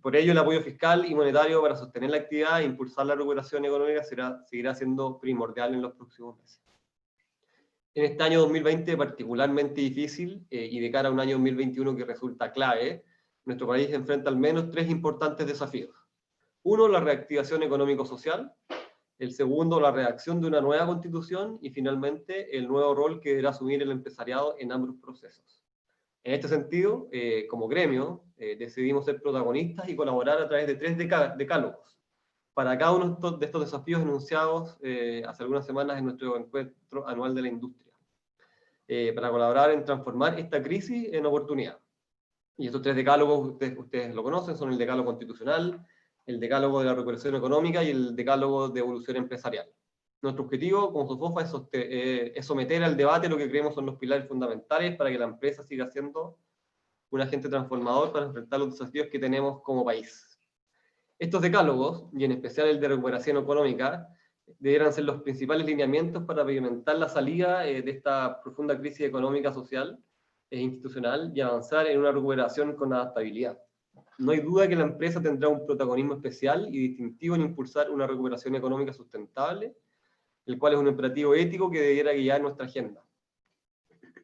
Por ello, el apoyo fiscal y monetario para sostener la actividad e impulsar la recuperación económica seguirá siendo primordial en los próximos meses. En este año 2020 particularmente difícil y de cara a un año 2021 que resulta clave, nuestro país enfrenta al menos 3 importantes desafíos. Uno, la reactivación económico-social. El segundo, la redacción de una nueva constitución. Y finalmente, el nuevo rol que deberá asumir el empresariado en ambos procesos. En este sentido, como gremio, decidimos ser protagonistas y colaborar a través de 3 decálogos para cada uno de estos desafíos enunciados hace algunas semanas en nuestro encuentro anual de la industria, para colaborar en transformar esta crisis en oportunidad. Y estos 3 decálogos, ustedes lo conocen, son el decálogo constitucional, el decálogo de la recuperación económica y el decálogo de evolución empresarial. Nuestro objetivo como SOFOFA es someter al debate lo que creemos son los pilares fundamentales para que la empresa siga siendo un agente transformador para enfrentar los desafíos que tenemos como país. Estos decálogos, y en especial el de recuperación económica, deberán ser los principales lineamientos para pavimentar la salida de esta profunda crisis económica, social e institucional y avanzar en una recuperación con adaptabilidad. No hay duda que la empresa tendrá un protagonismo especial y distintivo en impulsar una recuperación económica sustentable, el cual es un imperativo ético que debiera guiar nuestra agenda.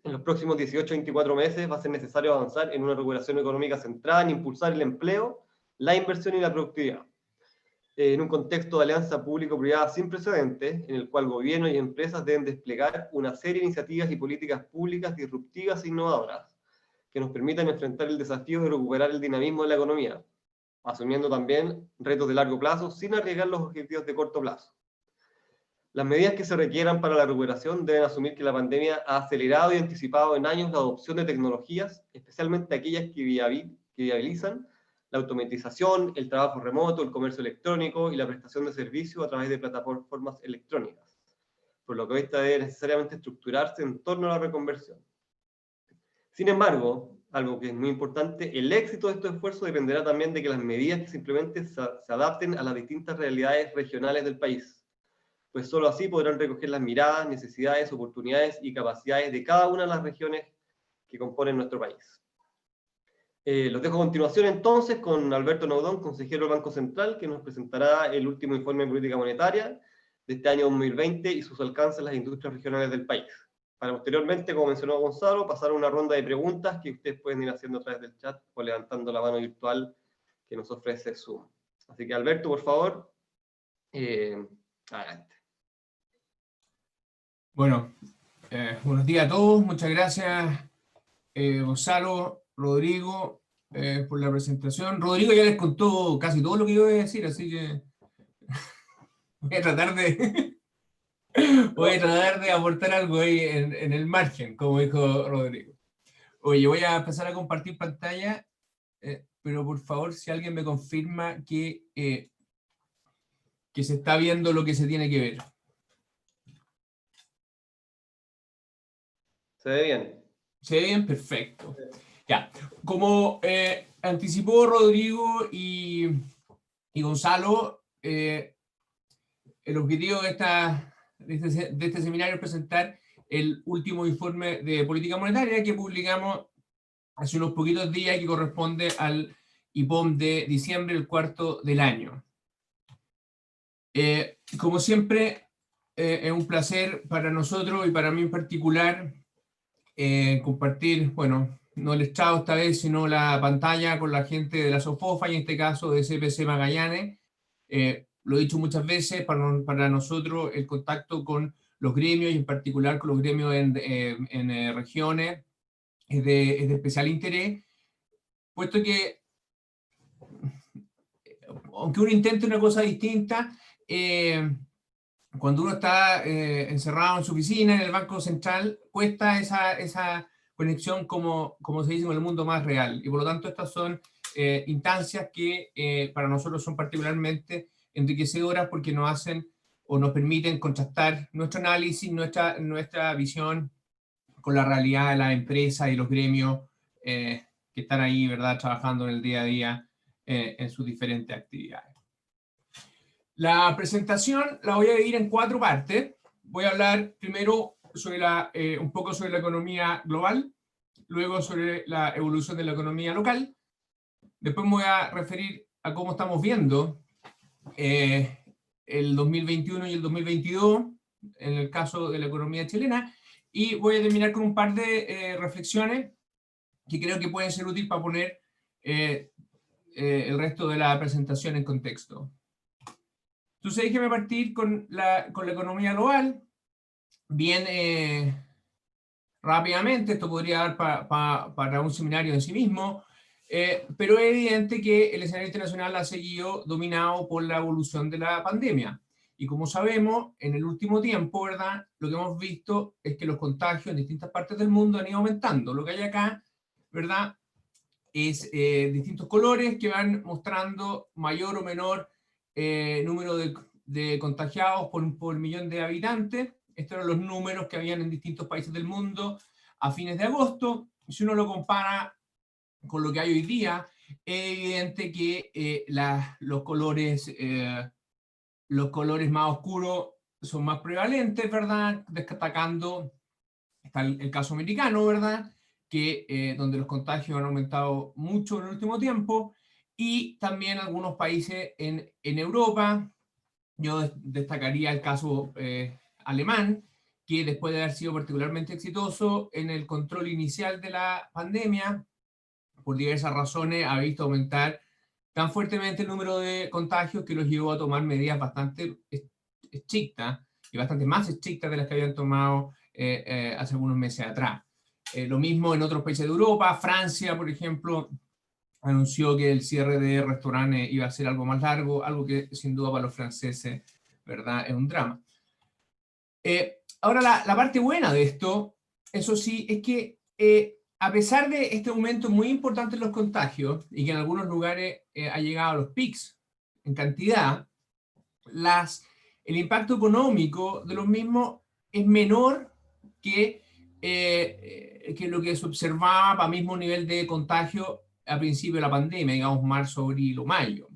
En los próximos 18 a 24 meses va a ser necesario avanzar en una recuperación económica centrada en impulsar el empleo, la inversión y la productividad. En un contexto de alianza público-privada sin precedentes, en el cual gobierno y empresas deben desplegar una serie de iniciativas y políticas públicas disruptivas e innovadoras que nos permitan enfrentar el desafío de recuperar el dinamismo de la economía, asumiendo también retos de largo plazo sin arriesgar los objetivos de corto plazo. Las medidas que se requieran para la recuperación deben asumir que la pandemia ha acelerado y anticipado en años la adopción de tecnologías, especialmente aquellas que viabilizan la automatización, el trabajo remoto, el comercio electrónico y la prestación de servicios a través de plataformas electrónicas, por lo que esta debe necesariamente estructurarse en torno a la reconversión. Sin embargo, algo que es muy importante, el éxito de estos esfuerzos dependerá también de que las medidas que se implementen se adapten a las distintas realidades regionales del país, pues solo así podrán recoger las miradas, necesidades, oportunidades y capacidades de cada una de las regiones que componen nuestro país. Los dejo a continuación entonces con Alberto Naudón, consejero del Banco Central, que nos presentará el último informe de política monetaria de este año 2020 y sus alcances en las industrias regionales del país. Para posteriormente, como mencionó Gonzalo, pasar a una ronda de preguntas que ustedes pueden ir haciendo a través del chat o levantando la mano virtual que nos ofrece Zoom. Así que Alberto, por favor, adelante. Bueno, buenos días a todos. Muchas gracias, Gonzalo, Rodrigo, por la presentación. Rodrigo ya les contó casi todo lo que yo iba a decir, así que voy a tratar de aportar algo ahí en el margen, como dijo Rodrigo. Oye, voy a empezar a compartir pantalla, pero por favor, si alguien me confirma que se está viendo lo que se tiene que ver. ¿Se ve bien? ¿Se ve bien? Perfecto. Ya, como anticipó Rodrigo y Gonzalo, el objetivo de este seminario es presentar el último informe de política monetaria que publicamos hace unos poquitos días y que corresponde al IPOM de diciembre, el cuarto del año. Como siempre, es un placer para nosotros y para mí en particular compartir, bueno, no el estrado esta vez, sino la pantalla con la gente de la SOFOFA y en este caso de CPC Magallanes. Lo he dicho muchas veces, para nosotros el contacto con los gremios y en particular con los gremios en regiones es de especial interés, puesto que aunque uno intente una cosa distinta, cuando uno está encerrado en su oficina, en el Banco Central, cuesta esa conexión, como se dice, con el mundo más real. Y por lo tanto, estas son instancias que para nosotros son particularmente enriquecedoras porque nos hacen o nos permiten contrastar nuestro análisis, nuestra visión con la realidad de las empresas y los gremios que están ahí, ¿verdad?, trabajando en el día a día en sus diferentes actividades. La presentación la voy a dividir en 4 partes. Voy a hablar primero sobre un poco sobre la economía global, luego sobre la evolución de la economía local, después me voy a referir a cómo estamos viendo el 2021 y el 2022, en el caso de la economía chilena, y voy a terminar con un par de reflexiones que creo que pueden ser útiles para poner el resto de la presentación en contexto. Entonces déjeme partir con la economía global. Bien, rápidamente, esto podría dar para un seminario en sí mismo, pero es evidente que el escenario internacional ha seguido dominado por la evolución de la pandemia. Y como sabemos, en el último tiempo, ¿verdad?, lo que hemos visto es que los contagios en distintas partes del mundo han ido aumentando. Lo que hay acá, ¿verdad?, es distintos colores que van mostrando mayor o menor número de contagiados por millón de habitantes. Estos eran los números que habían en distintos países del mundo a fines de agosto. Si uno lo compara con lo que hay hoy día, es evidente que los colores más oscuros son más prevalentes, ¿verdad? Destacando, está el caso americano, ¿verdad?, que donde los contagios han aumentado mucho en el último tiempo, y también algunos países en Europa. Yo destacaría el caso alemán, que después de haber sido particularmente exitoso en el control inicial de la pandemia, por diversas razones ha visto aumentar tan fuertemente el número de contagios que los llevó a tomar medidas bastante estrictas, y bastante más estrictas de las que habían tomado hace algunos meses atrás. Lo mismo en otros países de Europa. Francia, por ejemplo, anunció que el cierre de restaurantes iba a ser algo más largo, algo que sin duda para los franceses, ¿verdad?, es un drama. Ahora, la parte buena de esto, eso sí, es que a pesar de este aumento muy importante en los contagios, y que en algunos lugares ha llegado a los pics en cantidad, el impacto económico de los mismos es menor que lo que se observaba para mismo nivel de contagio a principio de la pandemia, digamos marzo, abril o mayo.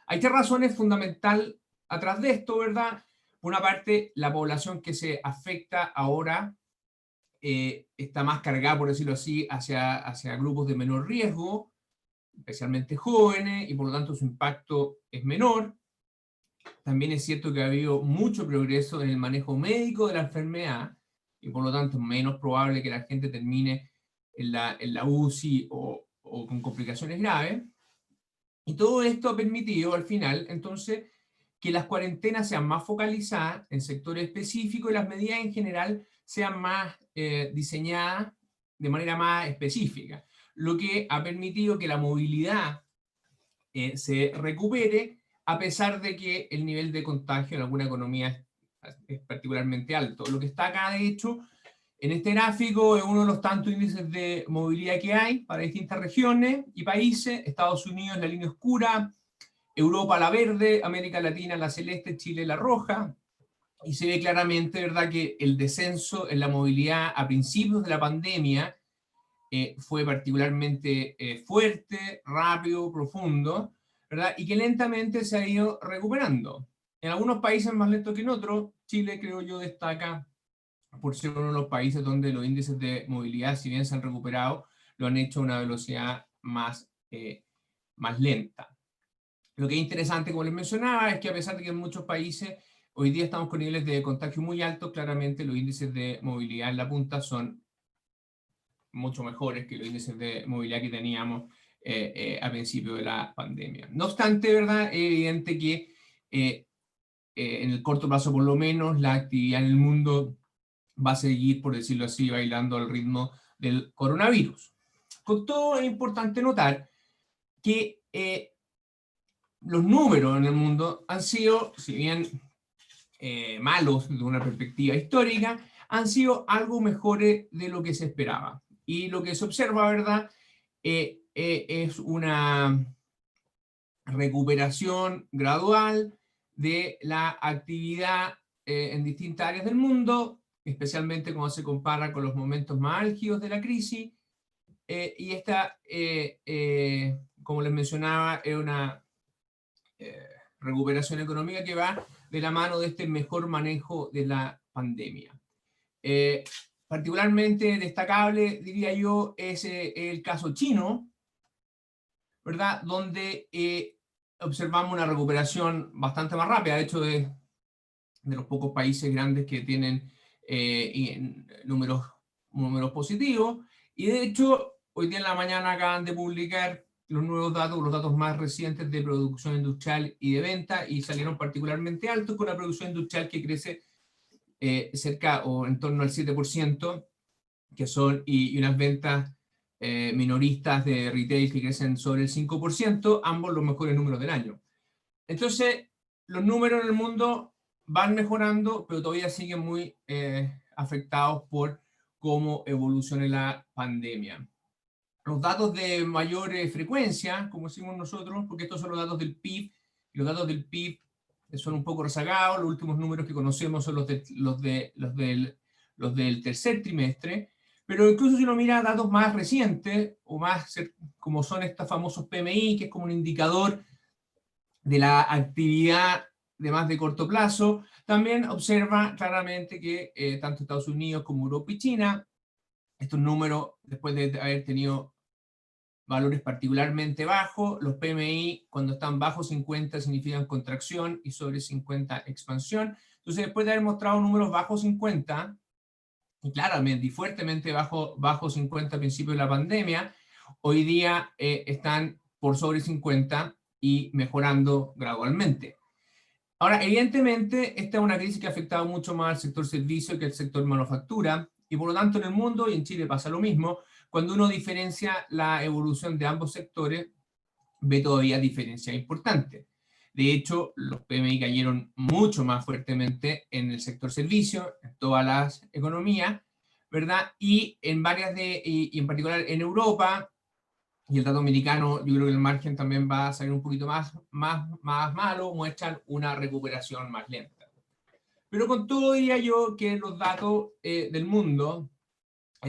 Hay tres razones fundamentales atrás de esto, ¿verdad? Por una parte, la población que se afecta ahora está más cargada, por decirlo así, hacia grupos de menor riesgo, especialmente jóvenes, y por lo tanto su impacto es menor. También es cierto que ha habido mucho progreso en el manejo médico de la enfermedad, y por lo tanto es menos probable que la gente termine en la UCI o con complicaciones graves. Y todo esto ha permitido al final, entonces, que las cuarentenas sean más focalizadas en sectores específicos y las medidas en general sean más diseñadas de manera más específica, lo que ha permitido que la movilidad se recupere, a pesar de que el nivel de contagio en alguna economía es particularmente alto. Lo que está acá, de hecho, en este gráfico, es uno de los tantos índices de movilidad que hay para distintas regiones y países. Estados Unidos la línea oscura, Europa la verde, América Latina la celeste, Chile la roja. Y se ve claramente, ¿verdad?, que el descenso en la movilidad a principios de la pandemia fue particularmente fuerte, rápido, profundo, ¿verdad?, y que lentamente se ha ido recuperando. En algunos países más lento que en otros. Chile, creo yo, destaca por ser uno de los países donde los índices de movilidad, si bien se han recuperado, lo han hecho a una velocidad más lenta. Lo que es interesante, como les mencionaba, es que a pesar de que en muchos países hoy día estamos con niveles de contagio muy altos, claramente los índices de movilidad en la punta son mucho mejores que los índices de movilidad que teníamos a principio de la pandemia. No obstante, ¿verdad?, es evidente que en el corto plazo, por lo menos, la actividad en el mundo va a seguir, por decirlo así, bailando al ritmo del coronavirus. Con todo, es importante notar que los números en el mundo han sido, si bien malos de una perspectiva histórica, han sido algo mejores de lo que se esperaba. Y lo que se observa, ¿verdad?, es una recuperación gradual de la actividad en distintas áreas del mundo, especialmente cuando se compara con los momentos más álgidos de la crisis, y esta, como les mencionaba, es una recuperación económica que va de la mano de este mejor manejo de la pandemia. Particularmente destacable, diría yo, es el caso chino, ¿verdad? Donde observamos una recuperación bastante más rápida. De hecho, de los pocos países grandes que tienen números positivos. Y de hecho, hoy día en la mañana acaban de publicar los nuevos datos, los datos más recientes de producción industrial y de venta, y salieron particularmente altos, con la producción industrial que crece cerca o en torno al 7%, que son, y unas ventas minoristas de retail que crecen sobre el 5%, ambos los mejores números del año. Entonces, los números en el mundo van mejorando, pero todavía siguen muy afectados por cómo evolucione la pandemia. Los datos de mayor frecuencia, como decimos nosotros, porque estos son los datos del PIB, y los datos del PIB son un poco rezagados. Los últimos números que conocemos son los del tercer trimestre, pero incluso si uno mira datos más recientes, o más como son estos famosos PMI, que es como un indicador de la actividad de más de corto plazo, también observa claramente que tanto Estados Unidos como Europa y China, estos números, después de haber tenido valores particularmente bajos, los PMI cuando están bajo 50 significan contracción y sobre 50 expansión. Entonces, después de haber mostrado números bajo 50, y claramente y fuertemente bajo 50 a principios de la pandemia, hoy día están por sobre 50 y mejorando gradualmente. Ahora, evidentemente, esta es una crisis que ha afectado mucho más al sector servicio que al sector manufactura, y por lo tanto en el mundo, y en Chile pasa lo mismo, cuando uno diferencia la evolución de ambos sectores, ve todavía diferencias importantes. De hecho, los PMI cayeron mucho más fuertemente en el sector servicio, en todas las economías, ¿verdad? Y en varias y en particular en Europa, y el dato americano, yo creo que el margen también va a salir un poquito más malo, muestran una recuperación más lenta. Pero con todo diría yo que los datos del mundo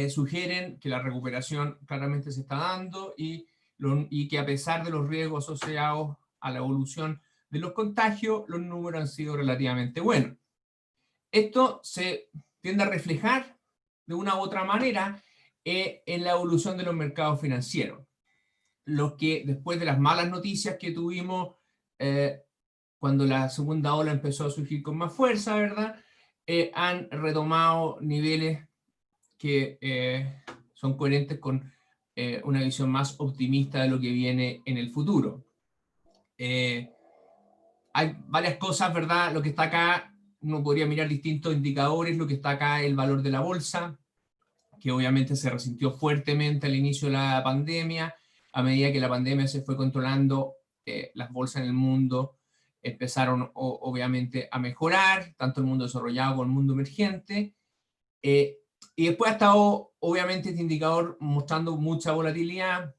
sugieren que la recuperación claramente se está dando, y que a pesar de los riesgos asociados a la evolución de los contagios, los números han sido relativamente buenos. Esto se tiende a reflejar de una u otra manera en la evolución de los mercados financieros. Lo que después de las malas noticias que tuvimos cuando la segunda ola empezó a surgir con más fuerza, ¿verdad? Han retomado niveles que son coherentes con una visión más optimista de lo que viene en el futuro. Hay varias cosas, ¿verdad? Lo que está acá, uno podría mirar distintos indicadores. Lo que está acá, el valor de la bolsa, que obviamente se resintió fuertemente al inicio de la pandemia. A medida que la pandemia se fue controlando, las bolsas en el mundo empezaron obviamente a mejorar, tanto el mundo desarrollado como el mundo emergente. Y después ha estado obviamente este indicador mostrando mucha volatilidad,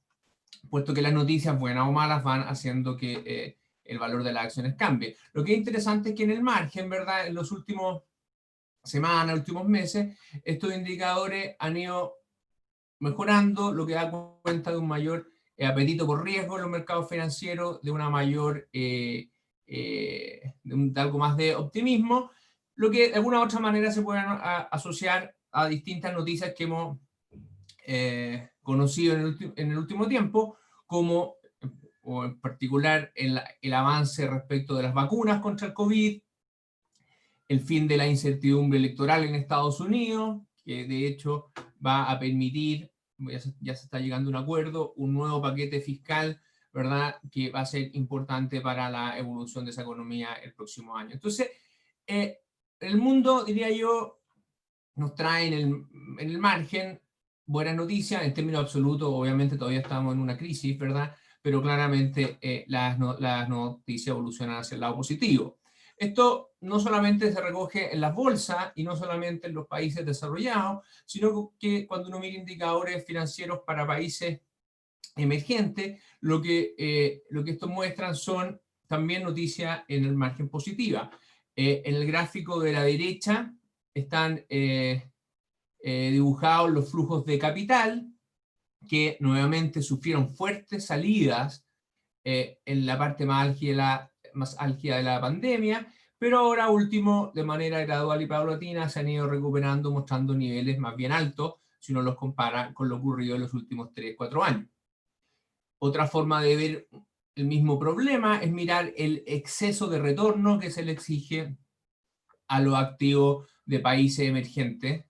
puesto que las noticias, buenas o malas, van haciendo que el valor de las acciones cambie. Lo que es interesante es que en el margen, ¿verdad? En los últimos semanas, últimos meses, estos indicadores han ido mejorando, lo que da cuenta de un mayor apetito por riesgo en los mercados financieros, de una mayor, de algo más de optimismo, lo que de alguna u otra manera se puede asociar a distintas noticias que hemos conocido en el último tiempo, como, o en particular, el avance respecto de las vacunas contra el COVID, el fin de la incertidumbre electoral en Estados Unidos, que de hecho va a permitir, ya se está llegando a un acuerdo, un nuevo paquete fiscal, ¿verdad?, que va a ser importante para la evolución de esa economía el próximo año. Entonces, el mundo, diría yo, nos trae en el margen buenas noticias. En términos absolutos, obviamente todavía estamos en una crisis, ¿verdad?, pero claramente las noticias evolucionan hacia el lado positivo. Esto no solamente se recoge en las bolsas y no solamente en los países desarrollados, sino que cuando uno mira indicadores financieros para países emergentes, lo que estos muestran son también noticias en el margen positiva. En el gráfico de la derecha están dibujados los flujos de capital, que nuevamente sufrieron fuertes salidas en la parte más álgida de la pandemia, pero ahora último, de manera gradual y paulatina, se han ido recuperando, mostrando niveles más bien altos si uno los compara con lo ocurrido en los últimos 3-4 años. Otra forma de ver el mismo problema es mirar el exceso de retorno que se le exige a los activos de países emergentes,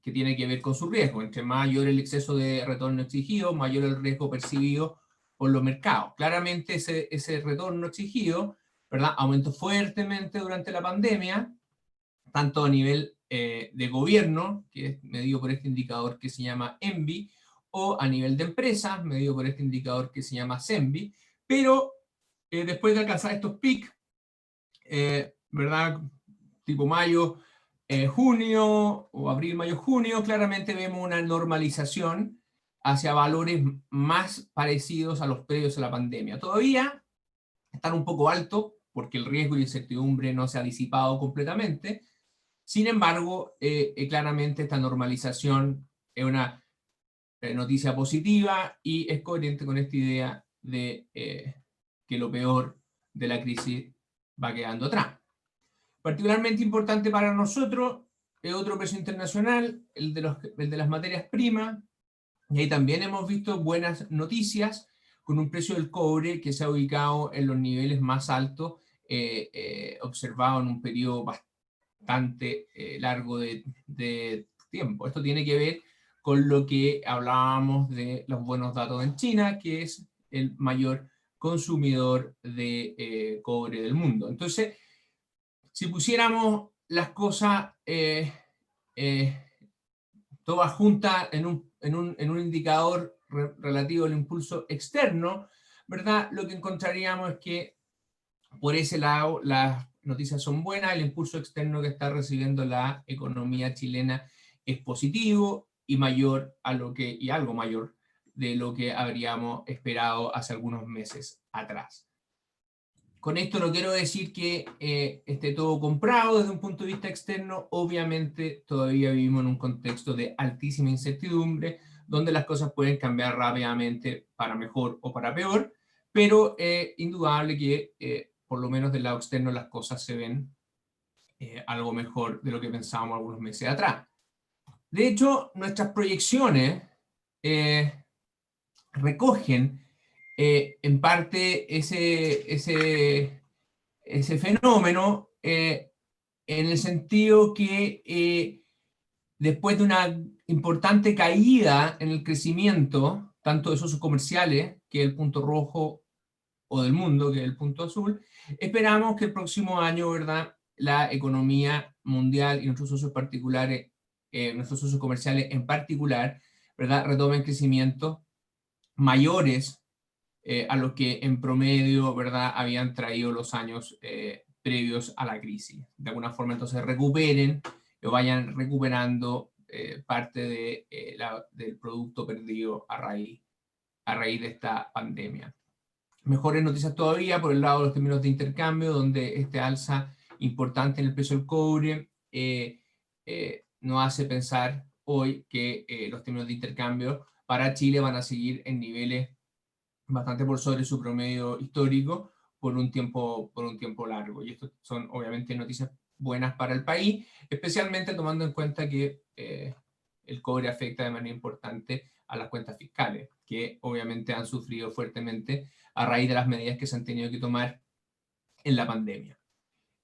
que tiene que ver con su riesgo. Entre mayor el exceso de retorno exigido, mayor el riesgo percibido por los mercados. Claramente ese retorno exigido, ¿verdad?, aumentó fuertemente durante la pandemia, tanto a nivel de gobierno, que es medido por este indicador que se llama ENVI, o a nivel de empresas, medido por este indicador que se llama CENVI, pero después de alcanzar estos PIC, ¿verdad?, tipo mayo, junio, o abril, mayo, junio, claramente vemos una normalización hacia valores más parecidos a los previos a la pandemia. Todavía están un poco altos, porque el riesgo y la incertidumbre no se ha disipado completamente. Sin embargo, claramente esta normalización es una noticia positiva y es coherente con esta idea de que lo peor de la crisis va quedando atrás. Particularmente importante para nosotros es otro precio internacional, el de las materias primas, y ahí también hemos visto buenas noticias, con un precio del cobre que se ha ubicado en los niveles más altos observados en un periodo bastante largo de tiempo. Esto tiene que ver con lo que hablábamos de los buenos datos en China, que es el mayor consumidor de cobre del mundo. Entonces, si pusiéramos las cosas todas juntas en un indicador relativo al impulso externo, ¿verdad?, lo que encontraríamos es que por ese lado las noticias son buenas, el impulso externo que está recibiendo la economía chilena es positivo y mayor a lo que, y algo mayor de lo que habríamos esperado hace algunos meses atrás. Con esto no quiero decir que esté todo comprado desde un punto de vista externo. Obviamente todavía vivimos en un contexto de altísima incertidumbre, donde las cosas pueden cambiar rápidamente para mejor o para peor, pero indudable que por lo menos del lado externo las cosas se ven algo mejor de lo que pensábamos algunos meses atrás. De hecho, nuestras proyecciones recogen en parte ese fenómeno en el sentido que después de una importante caída en el crecimiento, tanto de socios comerciales, que es el punto rojo, o del mundo, que es el punto azul, esperamos que el próximo año, ¿verdad?, la economía mundial y nuestros socios particulares, nuestros socios comerciales en particular, ¿verdad?, retomen crecimientos mayores a los que en promedio, ¿verdad?, habían traído los años previos a la crisis. De alguna forma, entonces, recuperen o vayan recuperando parte del producto perdido a raíz de esta pandemia. Mejores noticias todavía por el lado de los términos de intercambio, donde este alza importante en el precio del cobre nos hace pensar hoy que los términos de intercambio para Chile van a seguir en niveles bastante por sobre su promedio histórico por un tiempo largo. Y esto son obviamente noticias buenas para el país, especialmente tomando en cuenta que el cobre afecta de manera importante a las cuentas fiscales, que obviamente han sufrido fuertemente a raíz de las medidas que se han tenido que tomar en la pandemia.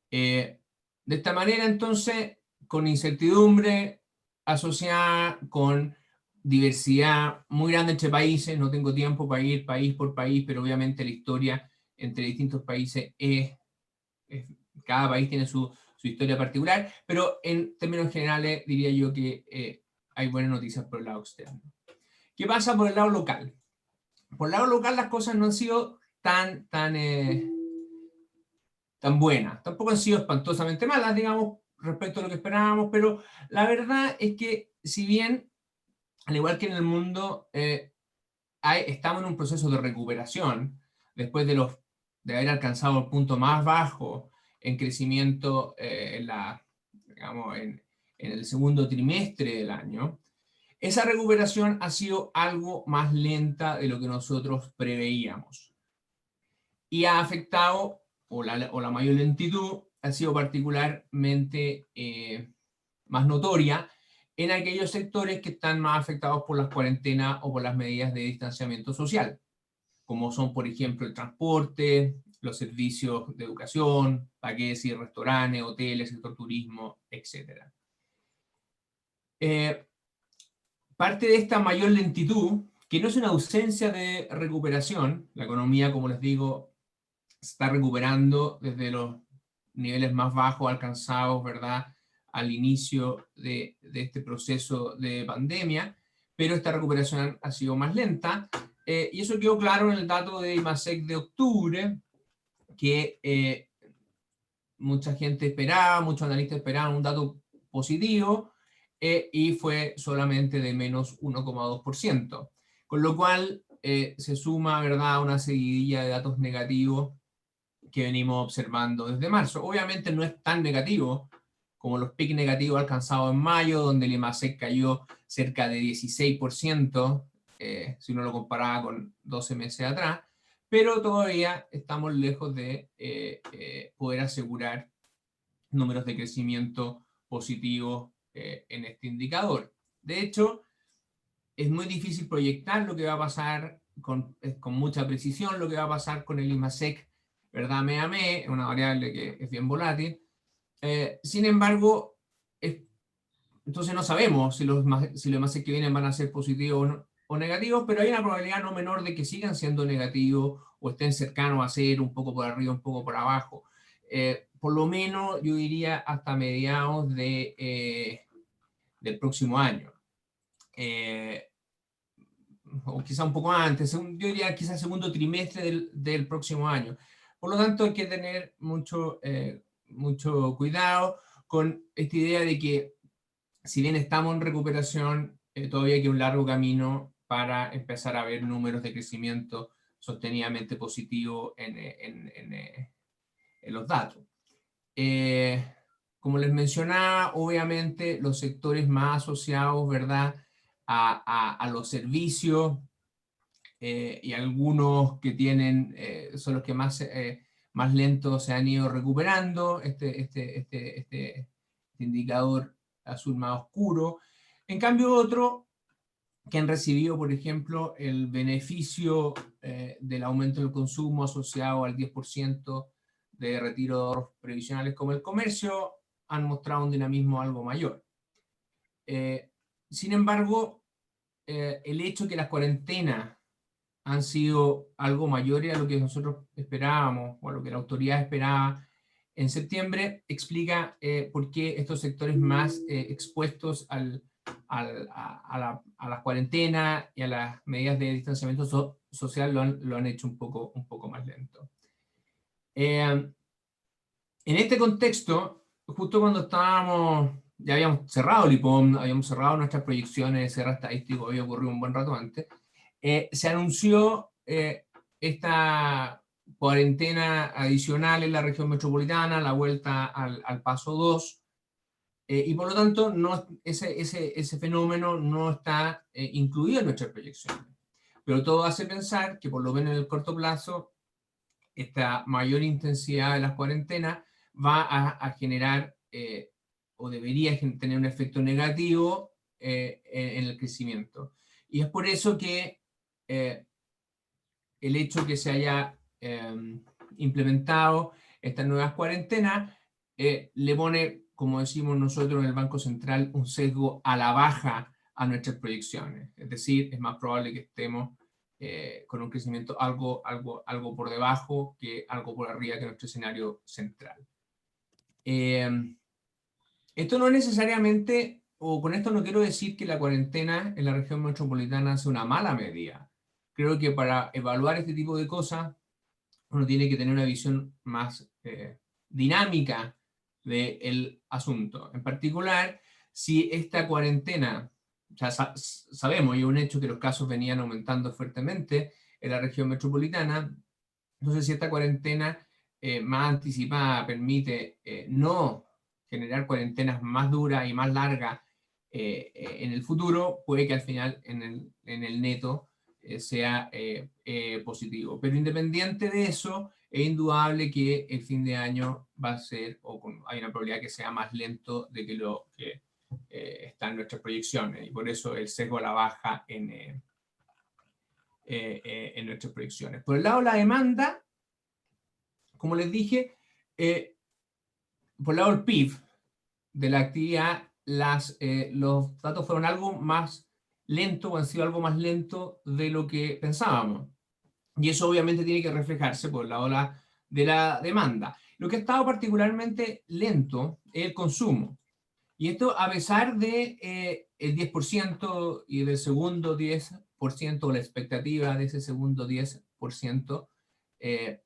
De esta manera, entonces, con incertidumbre asociada con diversidad muy grande entre países, no tengo tiempo para ir país por país, pero obviamente la historia entre distintos países cada país tiene su historia particular, pero en términos generales diría yo que hay buenas noticias por el lado externo. ¿Qué pasa por el lado local? Por el lado local las cosas no han sido tan buenas, tampoco han sido espantosamente malas, digamos, respecto a lo que esperábamos, pero la verdad es que si bien, al igual que en el mundo, estamos en un proceso de recuperación después de haber alcanzado el punto más bajo en crecimiento digamos, en el segundo trimestre del año, esa recuperación ha sido algo más lenta de lo que nosotros preveíamos y ha afectado, o la mayor lentitud ha sido particularmente más notoria en aquellos sectores que están más afectados por las cuarentenas o por las medidas de distanciamiento social. como son, por ejemplo, el transporte, los servicios de educación, paquetes y restaurantes, hoteles, sector turismo, etc. Parte de esta mayor lentitud, que no es una ausencia de recuperación, la economía, como les digo, se está recuperando desde los niveles más bajos alcanzados, ¿verdad?, al inicio de este proceso de pandemia, pero esta recuperación ha sido más lenta, y eso quedó claro en el dato de IMASEC de octubre, que mucha gente esperaba, muchos analistas esperaban un dato positivo, y fue solamente de menos 1,2%, con lo cual se suma, ¿verdad?, una seguidilla de datos negativos que venimos observando desde marzo. Obviamente no es tan negativo como los picos negativos alcanzados en mayo, donde el IMASEC cayó cerca de 16%, si uno lo comparaba con 12 meses atrás, pero todavía estamos lejos de poder asegurar números de crecimiento positivos en este indicador. De hecho, es muy difícil proyectar lo que va a pasar con mucha precisión, lo que va a pasar con el IMASEC, ¿verdad? Mes a mes, es una variable que es bien volátil. Sin embargo, entonces no sabemos si los IMASEC que vienen van a ser positivos o negativos, pero hay una probabilidad no menor de que sigan siendo negativos o estén cercanos a ser un poco por arriba, un poco por abajo. Por lo menos yo diría hasta mediados del próximo año. O quizá un poco antes, yo diría quizá segundo trimestre del próximo año. Por lo tanto, hay que tener mucho cuidado con esta idea de que, si bien estamos en recuperación, todavía hay un largo camino para empezar a ver números de crecimiento sostenidamente positivos en los datos. Como les mencionaba, obviamente los sectores más asociados, ¿verdad?, a los servicios, y algunos que son los que más lentos se han ido recuperando, este indicador azul más oscuro. En cambio, otros que han recibido, por ejemplo, el beneficio del aumento del consumo asociado al 10% de retiro de ahorros previsionales como el comercio, han mostrado un dinamismo algo mayor. Sin embargo, el hecho que las cuarentenas han sido algo mayores a lo que nosotros esperábamos o a lo que la autoridad esperaba en septiembre, explica por qué estos sectores más expuestos a las cuarentenas y a las medidas de distanciamiento social lo han hecho un poco más lento. En este contexto, justo cuando ya habíamos cerrado el IPOM, habíamos cerrado nuestras proyecciones de cierre estadístico, había ocurrido un buen rato antes, se anunció esta cuarentena adicional en la región metropolitana, la vuelta al paso 2, y por lo tanto ese fenómeno no está incluido en nuestras proyecciones. Pero todo hace pensar que por lo menos en el corto plazo esta mayor intensidad de las cuarentenas va a generar o debería tener un efecto negativo en el crecimiento. Y es por eso que el hecho que se haya implementado estas nuevas cuarentenas le pone, como decimos nosotros en el Banco Central, un sesgo a la baja a nuestras proyecciones. Es decir, es más probable que estemos con un crecimiento algo por debajo que algo por arriba que nuestro escenario central. Esto no necesariamente, o con esto no quiero decir que la cuarentena en la región metropolitana sea una mala medida. Creo que para evaluar este tipo de cosas uno tiene que tener una visión más dinámica del asunto. En particular, si esta cuarentena, ya sabemos, y es un hecho que los casos venían aumentando fuertemente en la región metropolitana, entonces si esta cuarentena más anticipada permite no generar cuarentenas más duras y más largas en el futuro, puede que al final en el neto sea positivo. Pero independiente de eso, es indudable que el fin de año va a ser, hay una probabilidad que sea más lento de que lo que está en nuestras proyecciones, y por eso el sesgo a la baja en en nuestras proyecciones. Por el lado de la demanda, como les dije, por el lado del PIB, de la actividad, los datos fueron algo más lentos, o han sido algo más lentos de lo que pensábamos. Y eso obviamente tiene que reflejarse por el lado de la demanda. Lo que ha estado particularmente lento es el consumo. Y esto a pesar de el 10% y del segundo 10%, la expectativa de ese segundo 10%, que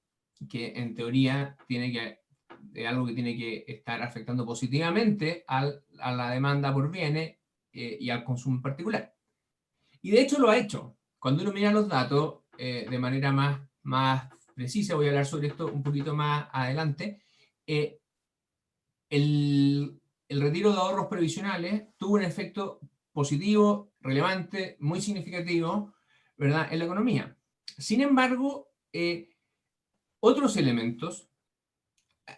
en teoría es algo que tiene que estar afectando positivamente a la demanda por bienes y al consumo en particular. Y de hecho lo ha hecho. Cuando uno mira los datos de manera más precisa, voy a hablar sobre esto un poquito más adelante, el retiro de ahorros previsionales tuvo un efecto positivo, relevante, muy significativo, ¿verdad?, en la economía. Sin embargo, otros elementos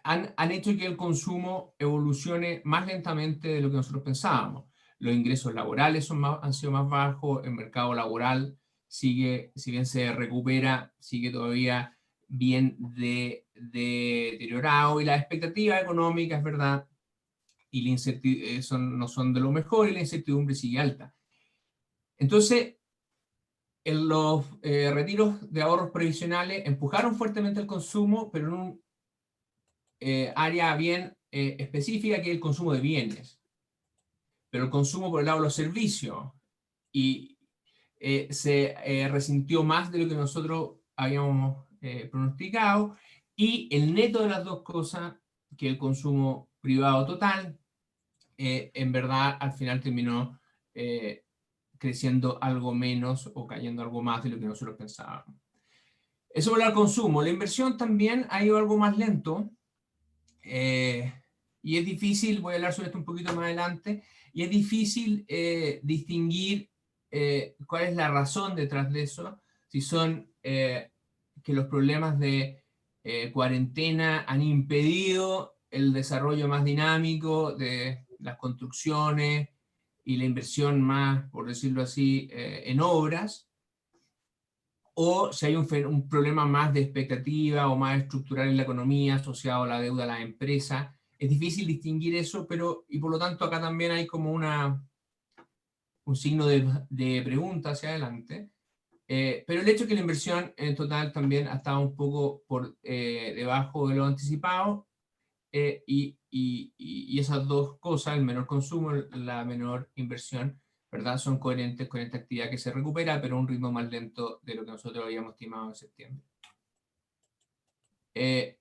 han hecho que el consumo evolucione más lentamente de lo que nosotros pensábamos. Los ingresos laborales han sido más bajos, el mercado laboral sigue, si bien se recupera, sigue todavía bien deteriorado, y las expectativas económicas, ¿verdad?, y no son de lo mejor, y la incertidumbre sigue alta. Entonces, los retiros de ahorros previsionales empujaron fuertemente el consumo, pero en un área bien específica, que es el consumo de bienes. Pero el consumo por el lado de los servicios se resintió más de lo que nosotros habíamos pronosticado, y el neto de las dos cosas, que el consumo privado total, en verdad al final terminó creciendo algo menos o cayendo algo más de lo que nosotros pensábamos. Eso por el consumo. La inversión también ha ido algo más lento, y es difícil, voy a hablar sobre esto un poquito más adelante, y es difícil distinguir cuál es la razón detrás de eso, si son que los problemas de cuarentena han impedido el desarrollo más dinámico de las construcciones y la inversión más, por decirlo así, en obras, o si hay un problema más de expectativa o más estructural en la economía asociado a la deuda a la empresa. Es difícil distinguir eso, y por lo tanto acá también hay como un signo de pregunta hacia adelante. Pero el hecho de que la inversión en total también ha estado un poco por debajo de lo anticipado, y esas dos cosas, el menor consumo, la menor inversión, ¿verdad?, son coherentes con esta actividad que se recupera, pero a un ritmo más lento de lo que nosotros habíamos estimado en septiembre. El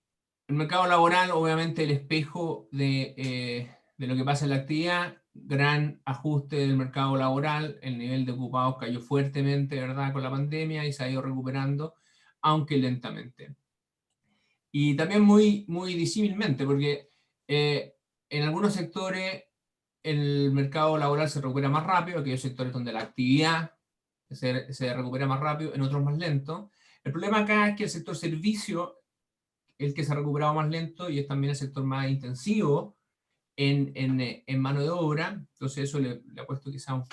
mercado laboral, obviamente, el espejo de lo que pasa en la actividad. Gran ajuste del mercado laboral, el nivel de ocupados cayó fuertemente, ¿verdad?, con la pandemia, y se ha ido recuperando, aunque lentamente. Y también muy disímilmente, porque en algunos sectores el mercado laboral se recupera más rápido, aquellos sectores donde la actividad se recupera más rápido, en otros más lento. El problema acá es que el sector servicio es el que se ha recuperado más lento, y es también el sector más intensivo en mano de obra. Entonces eso le ha puesto quizá un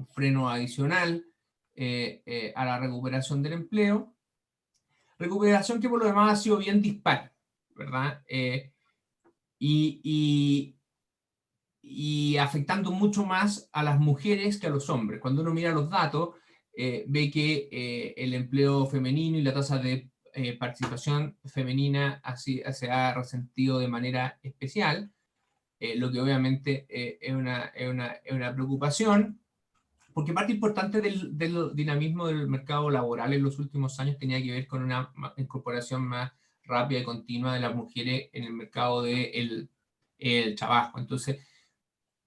freno adicional a la recuperación del empleo. Recuperación que por lo demás ha sido bien dispar, ¿verdad? Y afectando mucho más a las mujeres que a los hombres. Cuando uno mira los datos, ve que el empleo femenino y la tasa de participación femenina se ha resentido de manera especial, lo que obviamente es una preocupación, porque parte importante del dinamismo del mercado laboral en los últimos años tenía que ver con una incorporación más rápida y continua de las mujeres en el mercado del trabajo. Entonces,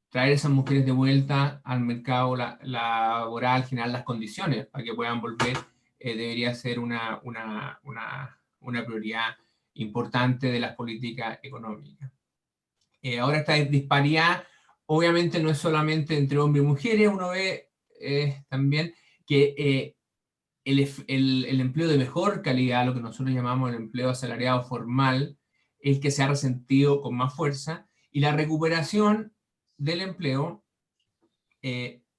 traer esas mujeres de vuelta al mercado laboral, generar las condiciones para que puedan volver, debería ser una prioridad importante de las políticas económicas. Ahora esta disparidad obviamente no es solamente entre hombres y mujeres, uno ve también que el empleo de mejor calidad, lo que nosotros llamamos el empleo asalariado formal, es el que se ha resentido con más fuerza, y la recuperación del empleo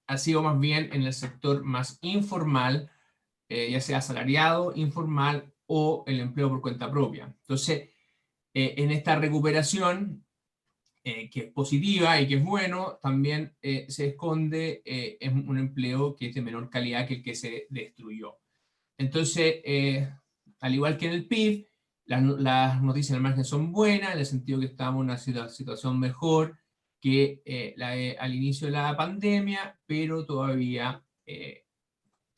ha sido más bien en el sector más informal, ya sea asalariado, informal o el empleo por cuenta propia. Entonces, en esta recuperación, que es positiva y que es bueno, también se esconde en un empleo que es de menor calidad que el que se destruyó. Entonces, al igual que en el PIB, las noticias en el margen son buenas, en el sentido que estamos en una situación mejor que al inicio de la pandemia, pero todavía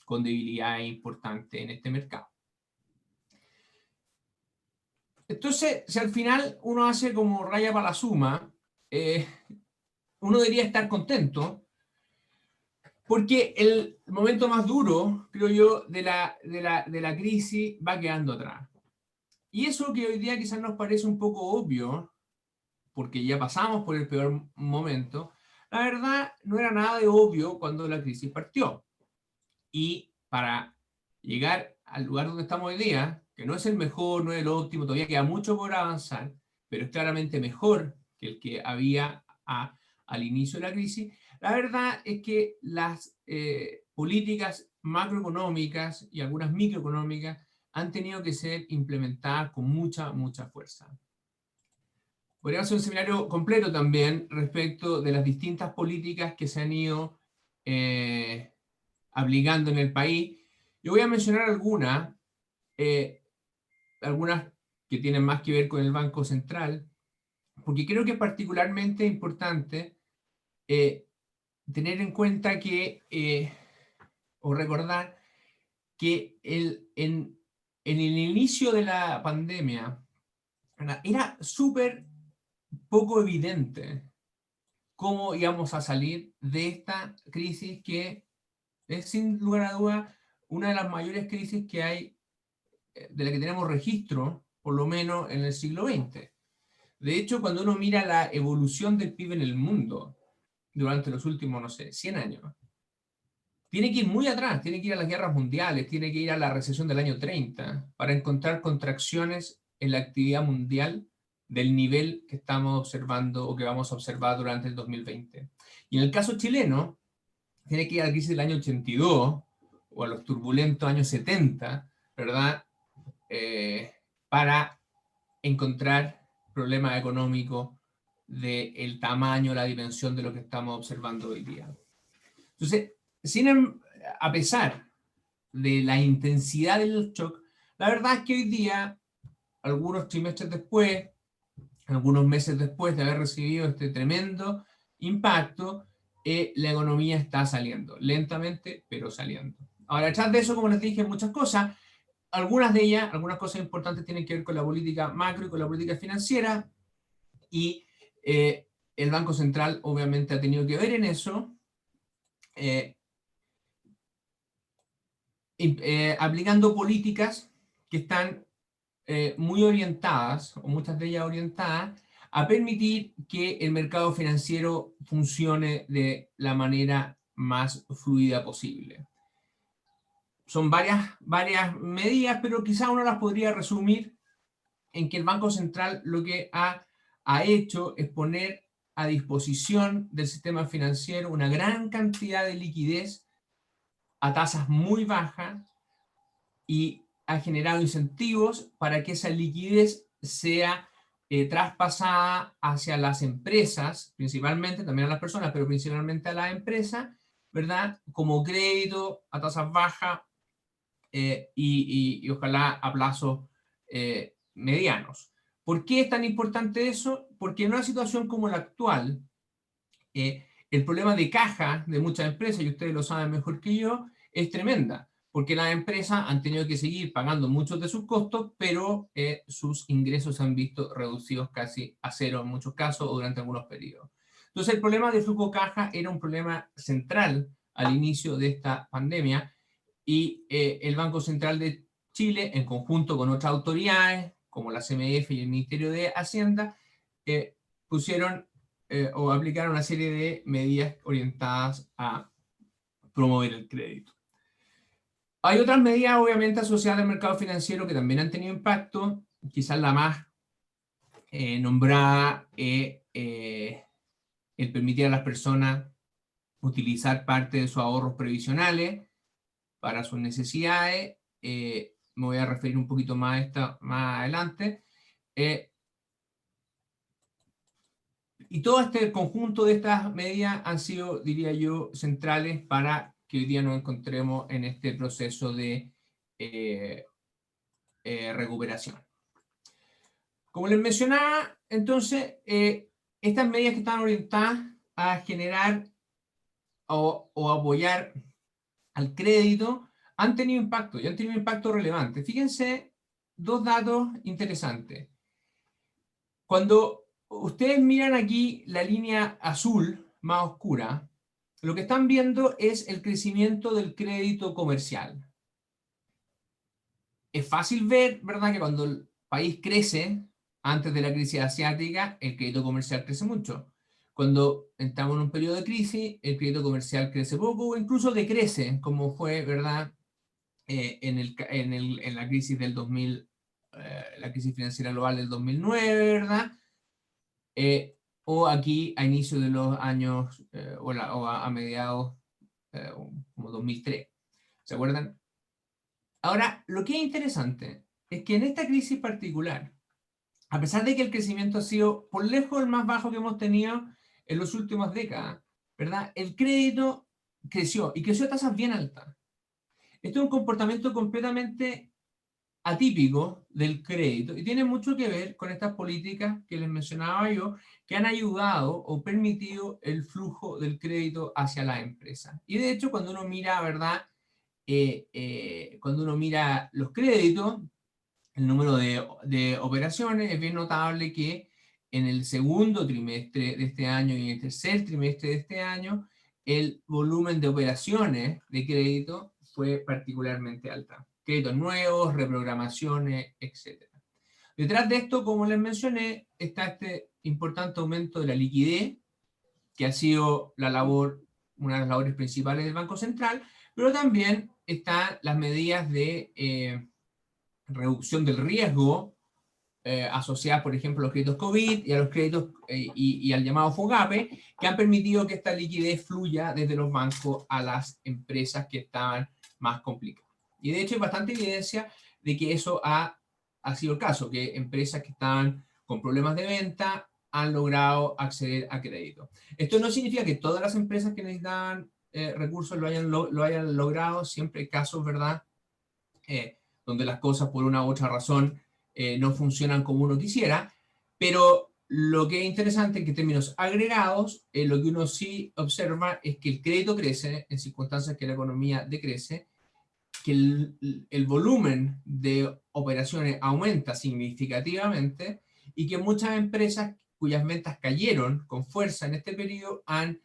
con debilidades importantes en este mercado. Entonces, si al final uno hace como raya para la suma, uno debería estar contento, porque el momento más duro, creo yo, de la crisis va quedando atrás. Y eso que hoy día quizás nos parece un poco obvio, porque ya pasamos por el peor momento, la verdad no era nada de obvio cuando la crisis partió. Y para llegar al lugar donde estamos hoy día, que no es el mejor, no es el óptimo, todavía queda mucho por avanzar, pero es claramente mejor que el que había al inicio de la crisis, la verdad es que las políticas macroeconómicas y algunas microeconómicas han tenido que ser implementadas con mucha, mucha fuerza. Podríamos hacer un seminario completo también respecto de las distintas políticas que se han ido aplicando en el país. Yo voy a mencionar algunas que tienen más que ver con el Banco Central, porque creo que es particularmente importante tener en cuenta o recordar que en el inicio de la pandemia era súper poco evidente cómo íbamos a salir de esta crisis que es sin lugar a duda una de las mayores crisis que hay, de la que tenemos registro, por lo menos en el siglo XX. De hecho, cuando uno mira la evolución del PIB en el mundo durante los últimos, no sé, 100 años, tiene que ir muy atrás, tiene que ir a las guerras mundiales, tiene que ir a la recesión del año 30 para encontrar contracciones en la actividad mundial del nivel que estamos observando o que vamos a observar durante el 2020. Y en el caso chileno, tiene que ir a la crisis del año 82 o a los turbulentos años 70, ¿verdad? Para encontrar problemas económicos del tamaño, la dimensión de lo que estamos observando hoy día. Entonces, a pesar de la intensidad del shock, la verdad es que hoy día, algunos trimestres después, algunos meses después de haber recibido este tremendo impacto, la economía está saliendo, lentamente, pero saliendo. Ahora, detrás de eso, como les dije, muchas cosas. Algunas de ellas, algunas cosas importantes tienen que ver con la política macro y con la política financiera, y el Banco Central obviamente ha tenido que ver en eso, aplicando políticas que están muy orientadas, o muchas de ellas orientadas, a permitir que el mercado financiero funcione de la manera más fluida posible. Son varias medidas, pero quizá uno las podría resumir en que el Banco Central lo que ha hecho es poner a disposición del sistema financiero una gran cantidad de liquidez a tasas muy bajas, y ha generado incentivos para que esa liquidez sea traspasada hacia las empresas, principalmente, también a las personas, pero principalmente a las empresas, ¿verdad? Como crédito a tasas bajas y ojalá a plazos medianos. ¿Por qué es tan importante eso? Porque en una situación como la actual, el problema de caja de muchas empresas, y ustedes lo saben mejor que yo, es tremenda, porque las empresas han tenido que seguir pagando muchos de sus costos, pero sus ingresos se han visto reducidos casi a cero en muchos casos o durante algunos periodos. Entonces el problema de flujo caja era un problema central al inicio de esta pandemia, y el Banco Central de Chile, en conjunto con otras autoridades, como la CMF y el Ministerio de Hacienda, pusieron o aplicaron una serie de medidas orientadas a promover el crédito. Hay otras medidas, obviamente, asociadas al mercado financiero que también han tenido impacto. Quizás la más nombrada es el permitir a las personas utilizar parte de sus ahorros previsionales para sus necesidades. Me voy a referir un poquito más a esta más adelante. Y todo este conjunto de estas medidas han sido, diría yo, centrales para que hoy día nos encontremos en este proceso de recuperación. Como les mencionaba, entonces, estas medidas que están orientadas a generar o apoyar al crédito han tenido impacto, y han tenido un impacto relevante. Fíjense dos datos interesantes. Cuando ustedes miran aquí la línea azul más oscura, lo que están viendo es el crecimiento del crédito comercial. Es fácil ver, ¿verdad?, que cuando el país crece, antes de la crisis asiática, el crédito comercial crece mucho. Cuando entramos en un periodo de crisis, el crédito comercial crece poco o incluso decrece, como fue, ¿verdad?, en la crisis del 2000, la crisis financiera global del 2009, ¿verdad? O aquí a inicio de los años, o a mediados, como 2003. ¿Se acuerdan? Ahora, lo que es interesante es que en esta crisis particular, a pesar de que el crecimiento ha sido por lejos el más bajo que hemos tenido en las últimas décadas, ¿verdad?, el crédito creció, y creció a tasas bien altas. Esto es un comportamiento completamente atípico del crédito y tiene mucho que ver con estas políticas que les mencionaba yo, que han ayudado o permitido el flujo del crédito hacia la empresa. Y de hecho, cuando uno mira, ¿verdad?, cuando uno mira los créditos, el número de operaciones, es bien notable que en el segundo trimestre de este año y en el tercer trimestre de este año, el volumen de operaciones de crédito fue particularmente alta. Créditos nuevos, reprogramaciones, etc. Detrás de esto, como les mencioné, está este importante aumento de la liquidez, que ha sido una de las labores principales del Banco Central, pero también están las medidas de reducción del riesgo asociadas, por ejemplo, a los créditos COVID y a los créditos y al llamado FOGAPE, que han permitido que esta liquidez fluya desde los bancos a las empresas que estaban más complicadas. Y de hecho hay bastante evidencia de que eso ha sido el caso, que empresas que estaban con problemas de venta han logrado acceder a crédito. Esto no significa que todas las empresas que necesitaban recursos lo hayan logrado. Siempre hay casos, ¿verdad?, donde las cosas por una u otra razón no funcionan como uno quisiera, pero lo que es interesante es que en términos agregados, lo que uno sí observa es que el crédito crece en circunstancias que la economía decrece, que el volumen de operaciones aumenta significativamente y que muchas empresas cuyas ventas cayeron con fuerza en este periodo han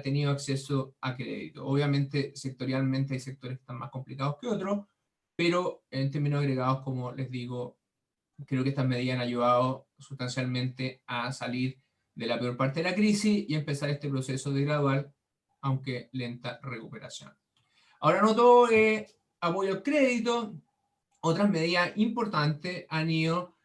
tenido acceso a crédito. Obviamente, sectorialmente hay sectores que están más complicados que otros, pero en términos agregados, como les digo, creo que estas medidas han ayudado sustancialmente a salir de la peor parte de la crisis y empezar este proceso de gradual, aunque lenta, recuperación. Ahora no todo es apoyo al crédito. Otras medidas importantes han ido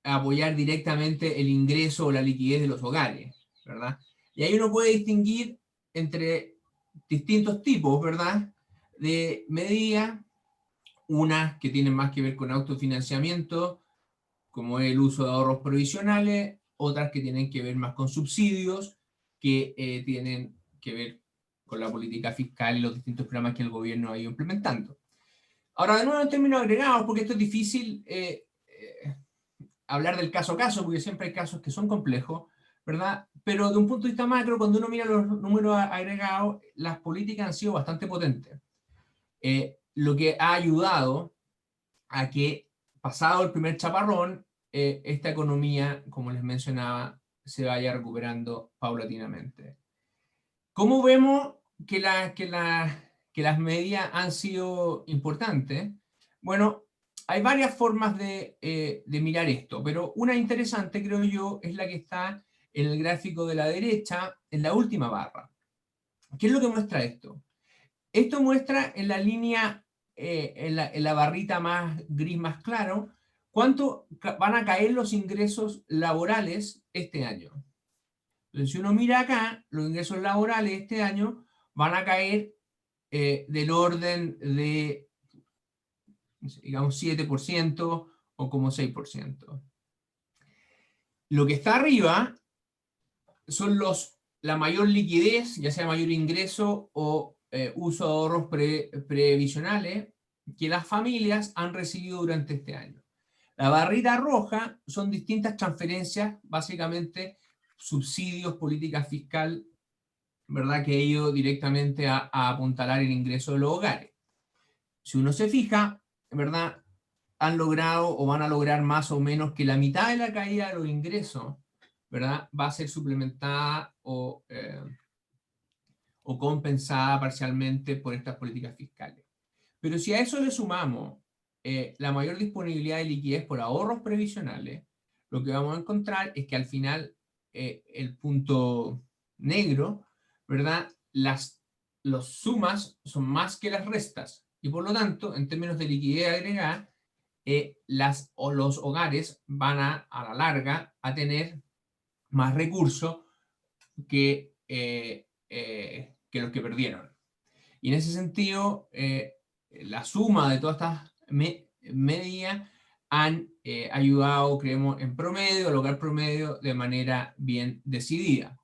a apoyar directamente el ingreso o la liquidez de los hogares, ¿verdad? Y ahí uno puede distinguir entre distintos tipos, ¿verdad?, de medidas. Unas que tienen más que ver con autofinanciamiento, como es el uso de ahorros provisionales, otras que tienen que ver más con subsidios, que tienen que ver con la política fiscal y los distintos programas que el gobierno ha ido implementando. Ahora, de nuevo, en términos agregados, porque esto es difícil hablar del caso a caso, porque siempre hay casos que son complejos, ¿verdad? Pero de un punto de vista macro, cuando uno mira los números agregados, las políticas han sido bastante potentes. Lo que ha ayudado a que, pasado el primer chaparrón, esta economía, como les mencionaba, se vaya recuperando paulatinamente. ¿Cómo vemos que las medidas han sido importantes? Bueno, hay varias formas de mirar esto, pero una interesante, creo yo, es la que está en el gráfico de la derecha, en la última barra. ¿Qué es lo que muestra esto? Esto muestra en la línea, en la barrita más gris, más claro, cuánto van a caer los ingresos laborales este año. Entonces, si uno mira acá, los ingresos laborales este año van a caer del orden de, digamos, 7% o como 6%. Lo que está arriba son la mayor liquidez, ya sea mayor ingreso o uso de ahorros previsionales que las familias han recibido durante este año. La barrita roja son distintas transferencias, básicamente subsidios, política fiscal, ¿verdad?, que ha ido directamente a apuntalar el ingreso de los hogares. Si uno se fija, ¿verdad?, han logrado o van a lograr más o menos que la mitad de la caída de los ingresos, ¿verdad?, va a ser suplementada o compensada parcialmente por estas políticas fiscales. Pero si a eso le sumamos la mayor disponibilidad de liquidez por ahorros previsionales, lo que vamos a encontrar es que al final el punto negro, ¿verdad?, las sumas son más que las restas, y por lo tanto, en términos de liquidez agregada, los hogares van a la larga a tener más recursos que los que perdieron. Y en ese sentido, la suma de todas estas medidas han ayudado, creemos, en promedio, a lograr promedio de manera bien decidida.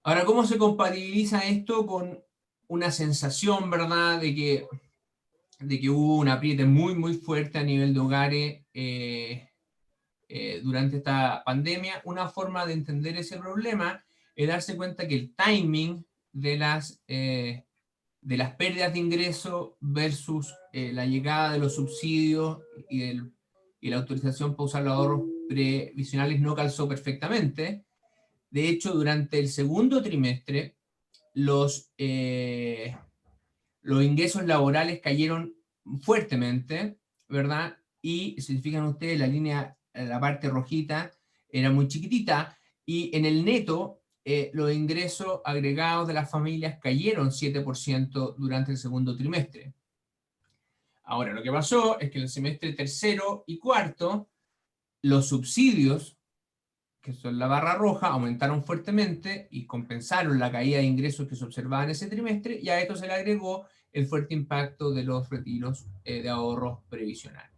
Ahora, ¿cómo se compatibiliza esto con una sensación, ¿verdad?, de que hubo un apriete muy, muy fuerte a nivel de hogares durante esta pandemia? Una forma de entender ese problema es darse cuenta que el timing de las pérdidas de ingreso versus la llegada de los subsidios y la autorización para usar los ahorros previsionales no calzó perfectamente. De hecho, durante el segundo trimestre, los ingresos laborales cayeron fuertemente, ¿verdad? Y si se fijan ustedes, la parte rojita era muy chiquitita, y en el neto los ingresos agregados de las familias cayeron 7% durante el segundo trimestre. Ahora, lo que pasó es que en el semestre tercero y cuarto, los subsidios, que son la barra roja, aumentaron fuertemente y compensaron la caída de ingresos que se observaba en ese trimestre, y a esto se le agregó el fuerte impacto de los retiros de ahorros previsionales.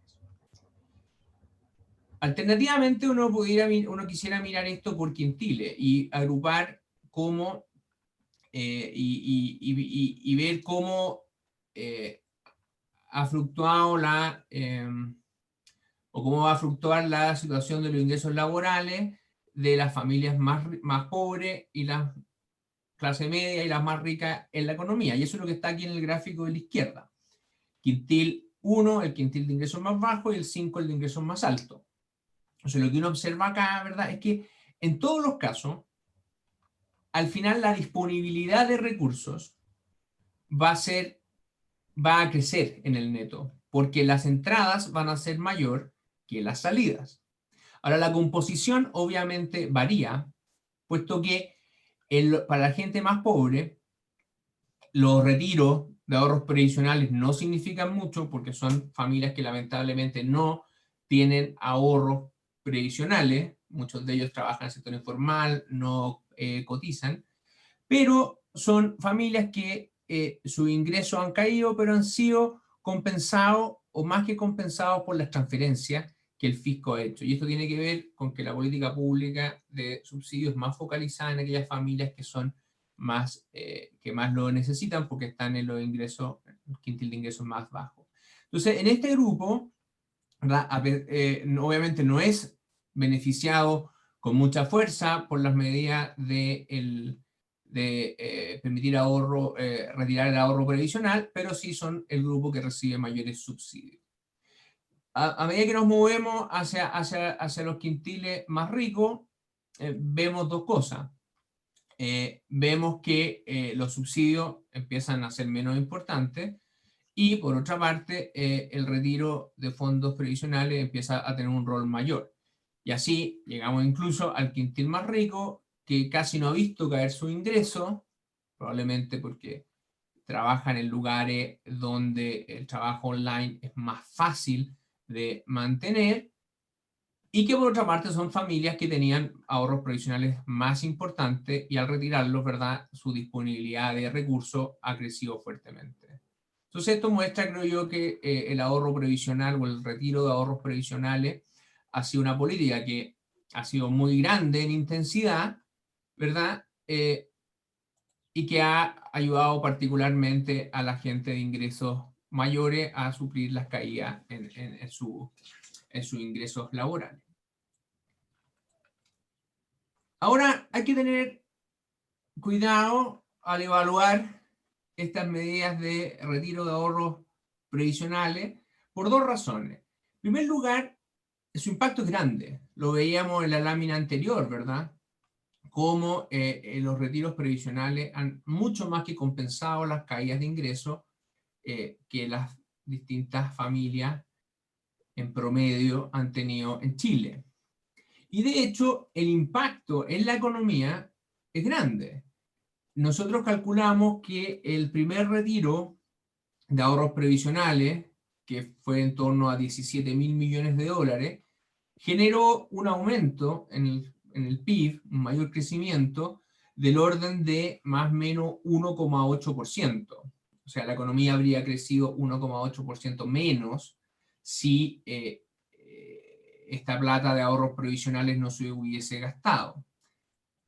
Alternativamente, uno quisiera mirar esto por quintile y agrupar cómo y ver cómo ha fluctuado o cómo va a fluctuar la situación de los ingresos laborales de las familias más pobres y la clase media y las más ricas en la economía. Y eso es lo que está aquí en el gráfico de la izquierda. Quintil 1, el quintil de ingresos más bajo, y el 5, el de ingresos más alto. O sea, lo que uno observa acá, ¿verdad?, es que en todos los casos, al final la disponibilidad de recursos va a crecer en el neto, porque las entradas van a ser mayor que las salidas. Ahora, la composición obviamente varía, puesto que para la gente más pobre, los retiros de ahorros previsionales no significan mucho, porque son familias que lamentablemente no tienen ahorros previsionales. Muchos de ellos trabajan en el sector informal, no cotizan, pero son familias que sus ingresos han caído, pero han sido compensados, o más que compensados, por las transferencias que el fisco ha hecho. Y esto tiene que ver con que la política pública de subsidios es más focalizada en aquellas familias que son que más lo necesitan, porque están en los ingresos, el quintil de ingresos más bajos. Entonces, en este grupo, obviamente no es beneficiado con mucha fuerza por las medidas de permitir retirar el ahorro previsional, pero sí son el grupo que recibe mayores subsidios. A medida que nos movemos hacia los quintiles más ricos, vemos dos cosas. Vemos que los subsidios empiezan a ser menos importantes, y por otra parte, el retiro de fondos previsionales empieza a tener un rol mayor. Y así llegamos incluso al quintil más rico, que casi no ha visto caer su ingreso, probablemente porque trabajan en lugares donde el trabajo online es más fácil de mantener, y que por otra parte son familias que tenían ahorros provisionales más importantes y al retirarlos, ¿verdad?, su disponibilidad de recursos ha crecido fuertemente. Entonces esto muestra, creo yo, que el ahorro previsional o el retiro de ahorros previsionales ha sido una política que ha sido muy grande en intensidad, ¿verdad? Y que ha ayudado particularmente a la gente de ingresos mayores a suplir las caídas en sus ingresos laborales. Ahora hay que tener cuidado al evaluar estas medidas de retiro de ahorros previsionales por dos razones. En primer lugar, su impacto es grande. Lo veíamos en la lámina anterior, ¿verdad? Cómo los retiros previsionales han mucho más que compensado las caídas de ingresos que las distintas familias en promedio han tenido en Chile. Y de hecho, el impacto en la economía es grande. Nosotros calculamos que el primer retiro de ahorros previsionales, que fue en torno a 17.000 millones de dólares, generó un aumento en el PIB, un mayor crecimiento, del orden de más o menos 1,8%. O sea, la economía habría crecido 1,8% menos si esta plata de ahorros provisionales no se hubiese gastado,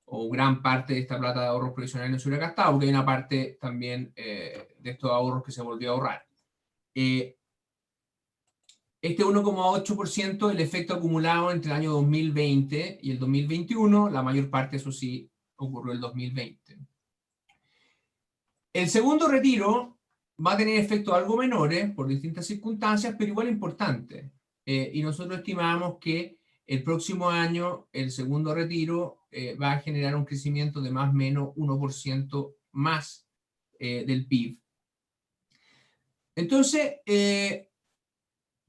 o gran parte de esta plata de ahorros provisionales no se hubiera gastado, porque hay una parte también de estos ahorros que se volvió a ahorrar. Este 1,8% el efecto acumulado entre el año 2020 y el 2021, la mayor parte, eso sí, ocurrió el 2020. El segundo retiro va a tener efectos algo menores por distintas circunstancias, pero igual importantes. Y nosotros estimamos que el próximo año el segundo retiro va a generar un crecimiento de más o menos 1% más del PIB. Entonces,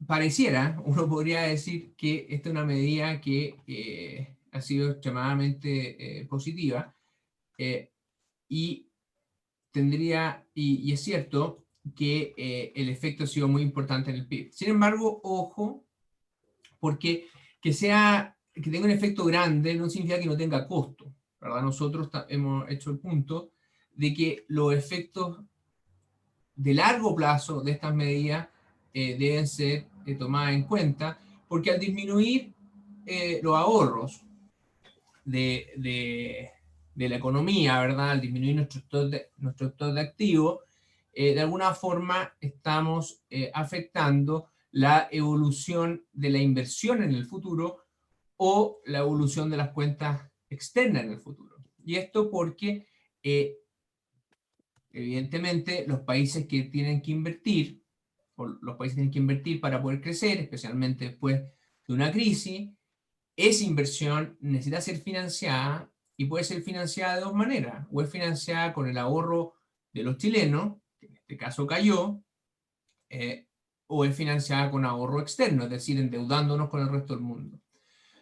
pareciera, uno podría decir que esta es una medida que ha sido extremadamente positiva y es cierto que el efecto ha sido muy importante en el PIB. Sin embargo, ojo, porque que tenga un efecto grande no significa que no tenga costo, ¿verdad? Nosotros hemos hecho el punto de que los efectos de largo plazo de estas medidas deben ser tomadas en cuenta, porque al disminuir los ahorros de la economía, ¿verdad? Al disminuir nuestro stock de activos, de alguna forma estamos afectando la evolución de la inversión en el futuro o la evolución de las cuentas externas en el futuro. Y esto porque evidentemente los países que tienen que invertir, o los países tienen que invertir para poder crecer, especialmente después de una crisis, esa inversión necesita ser financiada y puede ser financiada de dos maneras. O es financiada con el ahorro de los chilenos, que en este caso cayó, o es financiada con ahorro externo, es decir, endeudándonos con el resto del mundo.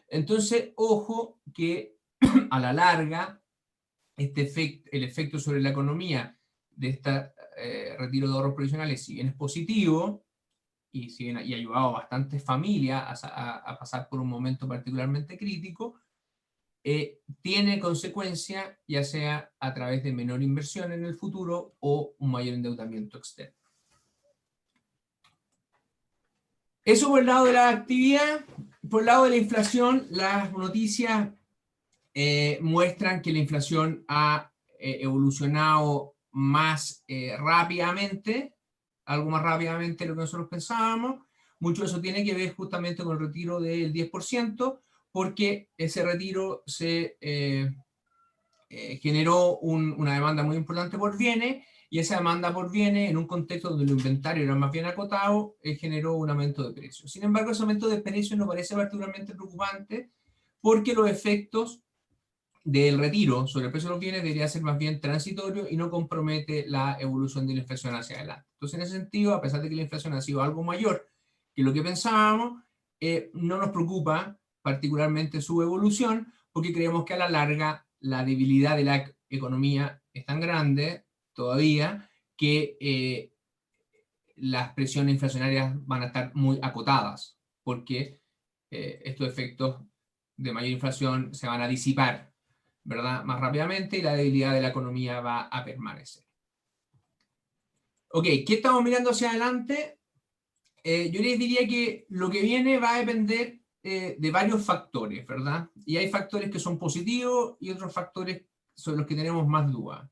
Entonces, ojo que a la larga, el efecto sobre la economía de este retiro de ahorros provisionales, si bien es positivo, y si bien ha ayudado a bastantes familias a pasar por un momento particularmente crítico, tiene consecuencias, ya sea a través de menor inversión en el futuro o un mayor endeudamiento externo. Eso por el lado de la actividad. Por el lado de la inflación, las noticias muestran que la inflación ha evolucionado más rápidamente, algo más rápidamente de lo que nosotros pensábamos. Mucho de eso tiene que ver justamente con el retiro del 10%, porque ese retiro generó una demanda muy importante por bienes, y esa demanda por bienes, en un contexto donde el inventario era más bien acotado, generó un aumento de precios. Sin embargo, ese aumento de precios no parece particularmente preocupante, porque los efectos del retiro sobre el precio de los bienes debería ser más bien transitorio y no compromete la evolución de la inflación hacia adelante. Entonces, en ese sentido, a pesar de que la inflación ha sido algo mayor que lo que pensábamos, no nos preocupa particularmente su evolución, porque creemos que a la larga la debilidad de la economía es tan grande todavía que las presiones inflacionarias van a estar muy acotadas, porque estos efectos de mayor inflación se van a disipar, ¿verdad?, más rápidamente, y la debilidad de la economía va a permanecer. Ok, ¿qué estamos mirando hacia adelante? Yo les diría que lo que viene va a depender de varios factores, ¿verdad? Y hay factores que son positivos y otros factores sobre los que tenemos más dudas.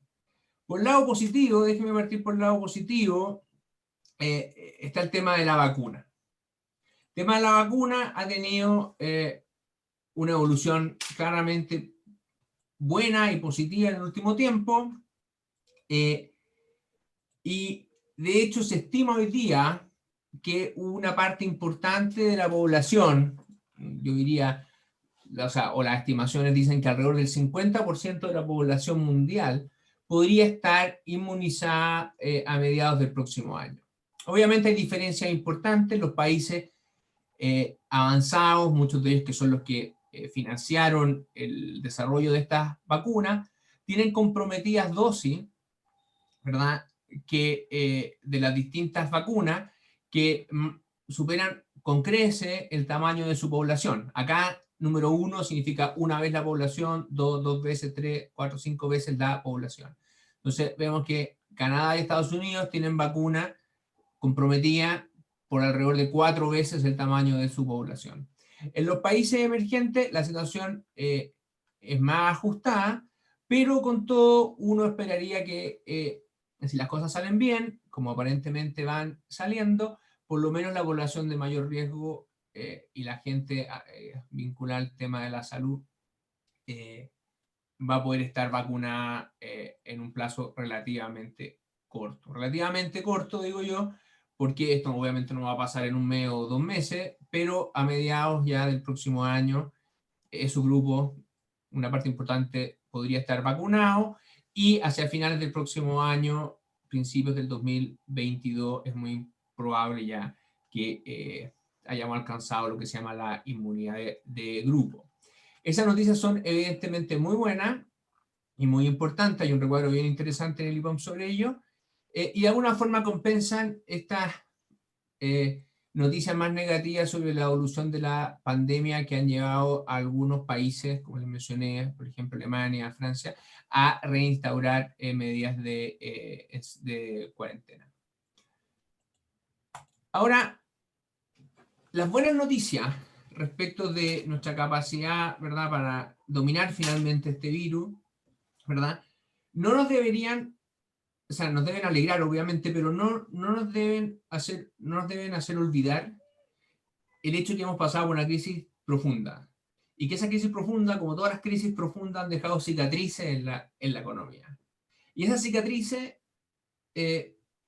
Por el lado positivo, déjenme partir por el lado positivo, está el tema de la vacuna. El tema de la vacuna ha tenido una evolución claramente buena y positiva en el último tiempo, y de hecho se estima hoy día que una parte importante de la población, yo diría, o las estimaciones dicen que alrededor del 50% de la población mundial podría estar inmunizada a mediados del próximo año. Obviamente hay diferencias importantes. Los países avanzados, muchos de ellos que son los que financiaron el desarrollo de estas vacunas, tienen comprometidas dosis, ¿verdad?, que, de las distintas vacunas que superan con creces el tamaño de su población. Acá, número 1 significa una vez la población, 2 veces, 3, 4, 5 veces la población. Entonces, vemos que Canadá y Estados Unidos tienen vacunas comprometidas por alrededor de 4 veces el tamaño de su población. En los países emergentes la situación es más ajustada, pero con todo uno esperaría que si las cosas salen bien, como aparentemente van saliendo, por lo menos la población de mayor riesgo y la gente vinculada al tema de la salud va a poder estar vacunada en un plazo relativamente corto. Relativamente corto, digo yo, porque esto obviamente no va a pasar en un mes o 2 meses, pero a mediados ya del próximo año, su grupo, una parte importante, podría estar vacunado, y hacia finales del próximo año, principios del 2022, es muy probable ya que hayamos alcanzado lo que se llama la inmunidad de grupo. Esas noticias son evidentemente muy buenas y muy importantes. Hay un recuadro bien interesante en el IPOM sobre ello, y de alguna forma compensan estas noticias más negativas sobre la evolución de la pandemia que han llevado a algunos países, como les mencioné, por ejemplo Alemania, Francia, a reinstaurar medidas de cuarentena. Ahora, las buenas noticias respecto de nuestra capacidad, ¿verdad?, para dominar finalmente este virus, ¿verdad?, no nos deberían, o sea, nos deben alegrar obviamente, pero no nos deben hacer olvidar el hecho de que hemos pasado por una crisis profunda, y que esa crisis profunda, como todas las crisis profundas, han dejado cicatrices en la economía. Y esas cicatrices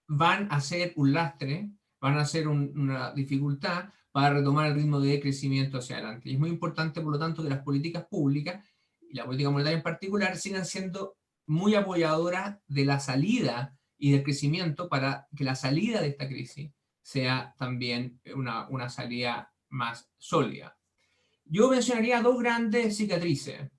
van a ser un lastre, van a ser una dificultad para retomar el ritmo de crecimiento hacia adelante. Y es muy importante, por lo tanto, que las políticas públicas, y la política monetaria en particular, sigan siendo muy apoyadoras de la salida y del crecimiento, para que la salida de esta crisis sea también una salida más sólida. Yo mencionaría 2 grandes cicatrices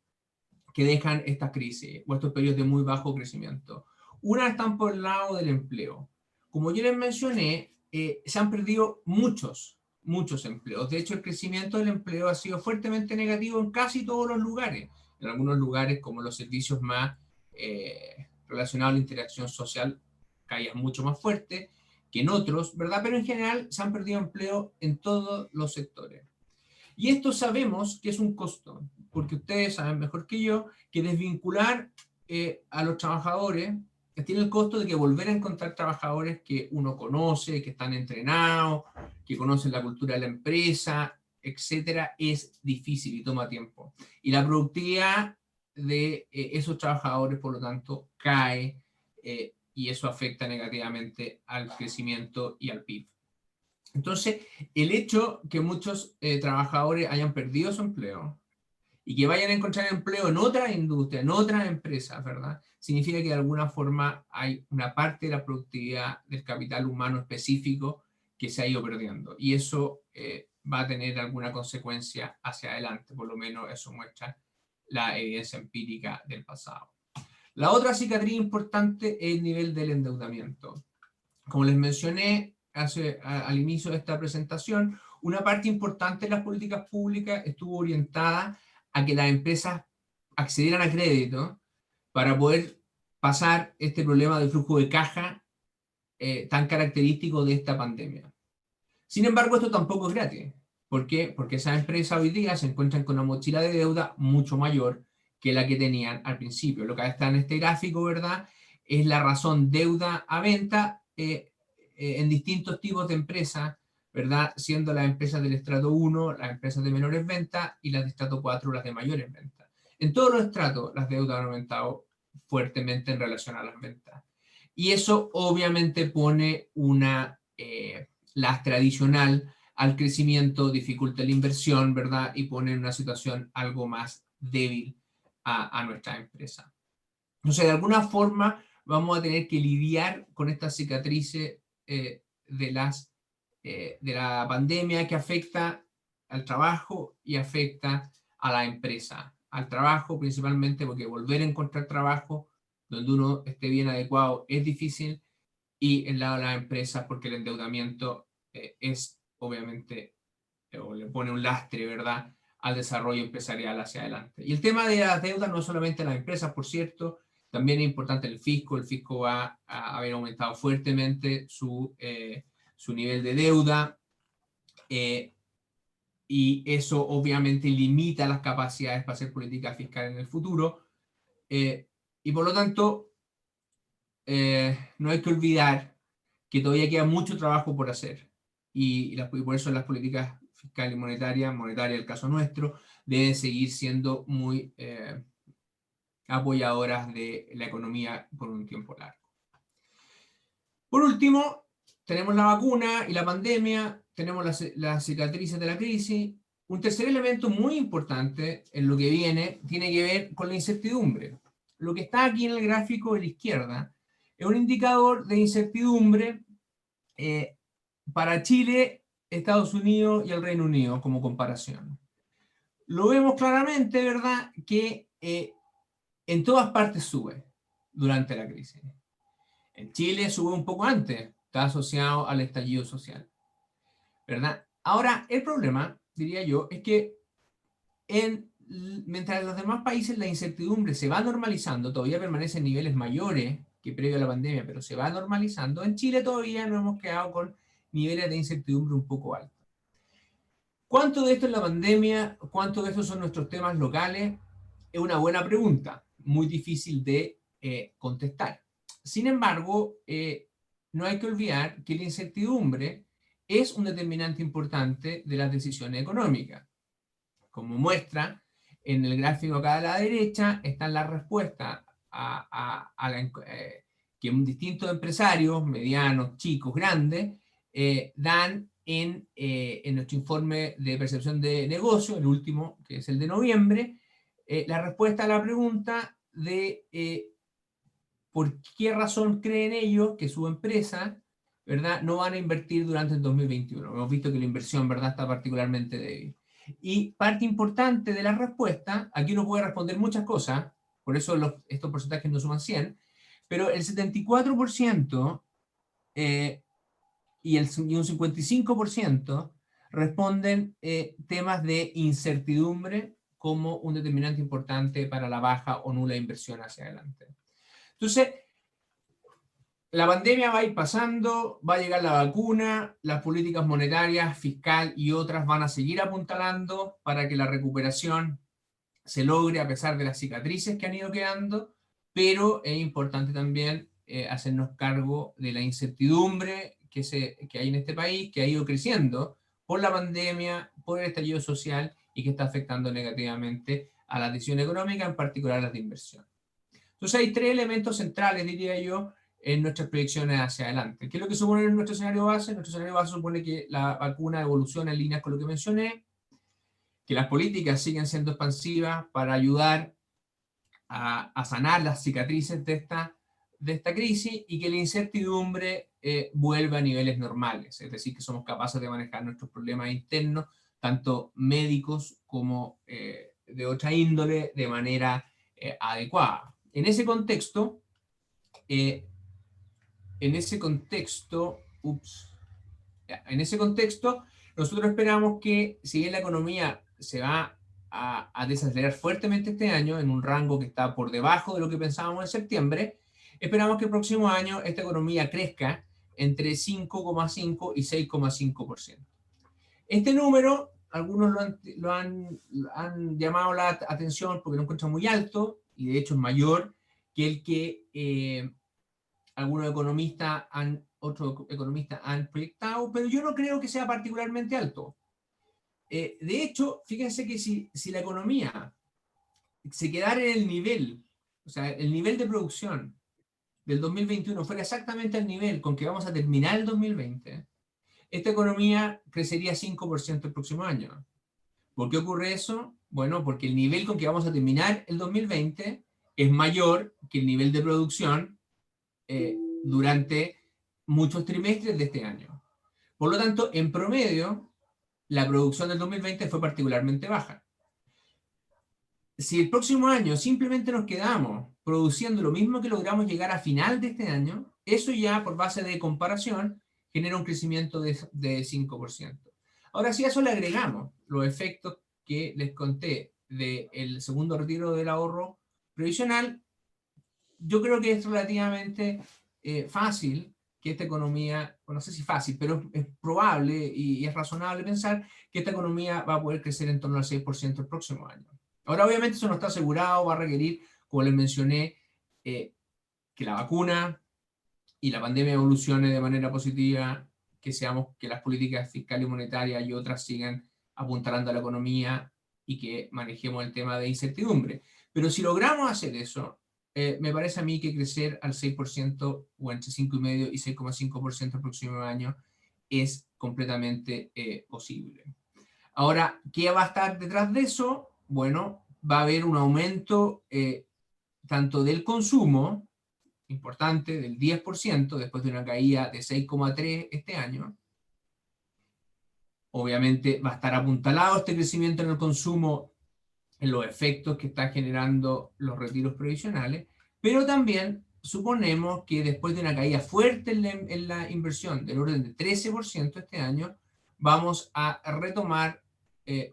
que dejan estas crisis o estos periodos de muy bajo crecimiento. Una están por el lado del empleo. Como yo les mencioné, se han perdido muchos empleos. De hecho, el crecimiento del empleo ha sido fuertemente negativo en casi todos los lugares. En algunos lugares, como los servicios más relacionados a la interacción social, caían mucho más fuerte que en otros, ¿verdad? Pero en general se han perdido empleo en todos los sectores. Y esto sabemos que es un costo, porque ustedes saben mejor que yo que desvincular a los trabajadores tiene el costo de que volver a encontrar trabajadores que uno conoce, que están entrenados, que conocen la cultura de la empresa, etcétera, es difícil y toma tiempo. Y la productividad de esos trabajadores, por lo tanto, cae, y eso afecta negativamente al crecimiento y al PIB. Entonces, el hecho que muchos trabajadores hayan perdido su empleo y que vayan a encontrar empleo en otra industria, en otras empresas, ¿verdad?, significa que de alguna forma hay una parte de la productividad del capital humano específico que se ha ido perdiendo. Y eso va a tener alguna consecuencia hacia adelante, por lo menos eso muestra la evidencia empírica del pasado. La otra cicatriz importante es el nivel del endeudamiento. Como les mencioné al inicio de esta presentación, una parte importante de las políticas públicas estuvo orientada a que las empresas accedieran a crédito para poder pasar este problema de flujo de caja tan característico de esta pandemia. Sin embargo, esto tampoco es gratis. ¿Por qué? Porque esas empresas hoy día se encuentran con una mochila de deuda mucho mayor que la que tenían al principio. Lo que está en este gráfico, ¿verdad?, es la razón deuda a venta en distintos tipos de empresas, ¿verdad?, siendo las empresas del estrato 1 las empresas de menores ventas y las de estrato 4 las de mayores ventas. En todos los estratos las deudas han aumentado fuertemente en relación a las ventas. Y eso obviamente pone una lastre adicional al crecimiento, dificulta la inversión, ¿verdad? Y pone en una situación algo más débil a nuestra empresa. Entonces, de alguna forma, vamos a tener que lidiar con estas cicatrices de la pandemia que afecta al trabajo y afecta a la empresa. Al trabajo principalmente porque volver a encontrar trabajo donde uno esté bien adecuado es difícil, y en lado de las empresas porque el endeudamiento es obviamente, o le pone un lastre, ¿verdad?, al desarrollo empresarial hacia adelante. Y el tema de las deudas no solamente en las empresas, por cierto, también es importante el fisco va a haber aumentado fuertemente su nivel de deuda, y eso obviamente limita las capacidades para hacer política fiscal en el futuro, y por lo tanto no hay que olvidar que todavía queda mucho trabajo por hacer, y por eso las políticas fiscal y monetaria el caso nuestro, deben seguir siendo muy apoyadoras de la economía por un tiempo largo. Por último, tenemos la vacuna y la pandemia, tenemos las cicatrices de la crisis. Un tercer elemento muy importante en lo que viene tiene que ver con la incertidumbre. Lo que está aquí en el gráfico de la izquierda es un indicador de incertidumbre para Chile, Estados Unidos y el Reino Unido como comparación. Lo vemos claramente, ¿verdad?, que en todas partes sube durante la crisis. En Chile sube un poco antes, está asociado al estallido social, ¿verdad? Ahora, el problema, diría yo, es que mientras en los demás países la incertidumbre se va normalizando, todavía permanece en niveles mayores que previo a la pandemia, pero se va normalizando, en Chile todavía nos hemos quedado con niveles de incertidumbre un poco altos. ¿Cuánto de esto es la pandemia? ¿Cuánto de esto son nuestros temas locales? Es una buena pregunta, muy difícil de contestar. Sin embargo, no hay que olvidar que la incertidumbre es un determinante importante de las decisiones económicas. Como muestra, en el gráfico acá a la derecha están las respuestas que distintos empresarios, medianos, chicos, grandes, dan en nuestro informe de percepción de negocio, el último, que es el de noviembre, la respuesta a la pregunta de por qué razón creen ellos que su empresa, ¿verdad?, no van a invertir durante el 2021. Hemos visto que la inversión, ¿verdad?, está particularmente débil. Y parte importante de la respuesta, aquí uno puede responder muchas cosas, por eso estos porcentajes no suman 100, pero el 74% y un 55% responden temas de incertidumbre como un determinante importante para la baja o nula inversión hacia adelante. Entonces, la pandemia va a ir pasando, va a llegar la vacuna, las políticas monetarias, fiscal y otras van a seguir apuntalando para que la recuperación se logre a pesar de las cicatrices que han ido quedando, pero es importante también hacernos cargo de la incertidumbre que hay en este país, que ha ido creciendo por la pandemia, por el estallido social y que está afectando negativamente a la decisión económica, en particular las de inversión. Entonces hay tres elementos centrales, diría yo, en nuestras proyecciones hacia adelante. ¿Qué es lo que supone en nuestro escenario base? Nuestro escenario base supone que la vacuna evoluciona en líneas con lo que mencioné, que las políticas siguen siendo expansivas para ayudar a sanar las cicatrices de esta crisis y que la incertidumbre vuelva a niveles normales, es decir, que somos capaces de manejar nuestros problemas internos, tanto médicos como de otra índole, de manera adecuada. En ese contexto, nosotros esperamos que, si bien la economía se va a desacelerar fuertemente este año, en un rango que está por debajo de lo que pensábamos en septiembre, esperamos que el próximo año esta economía crezca entre 5,5 y 6,5%. Este número, algunos han llamado la atención porque lo encuentran muy alto, y de hecho es mayor que el que otros economistas han proyectado, pero yo no creo que sea particularmente alto. De hecho, fíjense que si la economía se quedara en el nivel, o sea, el nivel de producción del 2021 fuera exactamente al nivel con que vamos a terminar el 2020, esta economía crecería 5% el próximo año. ¿Por qué ocurre eso? Bueno, porque el nivel con que vamos a terminar el 2020 es mayor que el nivel de producción durante muchos trimestres de este año. Por lo tanto, en promedio, la producción del 2020 fue particularmente baja. Si el próximo año simplemente nos quedamos produciendo lo mismo que logramos llegar a final de este año, eso ya por base de comparación genera un crecimiento de 5%. Ahora, si a eso le agregamos los efectos que les conté del segundo retiro del ahorro previsional, yo creo que es relativamente fácil que esta economía, no sé si fácil, pero es probable y es razonable pensar que esta economía va a poder crecer en torno al 6% el próximo año. Ahora, obviamente, eso no está asegurado, va a requerir, como les mencioné, que la vacuna y la pandemia evolucione de manera positiva, que las políticas fiscales y monetarias y otras sigan apuntalando a la economía y que manejemos el tema de incertidumbre. Pero si logramos hacer eso, me parece a mí que crecer al 6% o entre 5,5% y 6,5% el próximo año es completamente posible. Ahora, ¿qué va a estar detrás de eso? Bueno, va a haber un aumento tanto del consumo, importante, del 10%, después de una caída de 6,3% este año. Obviamente va a estar apuntalado este crecimiento en el consumo en los efectos que están generando los retiros previsionales, pero también suponemos que después de una caída fuerte en la inversión del orden de 13% este año, vamos a retomar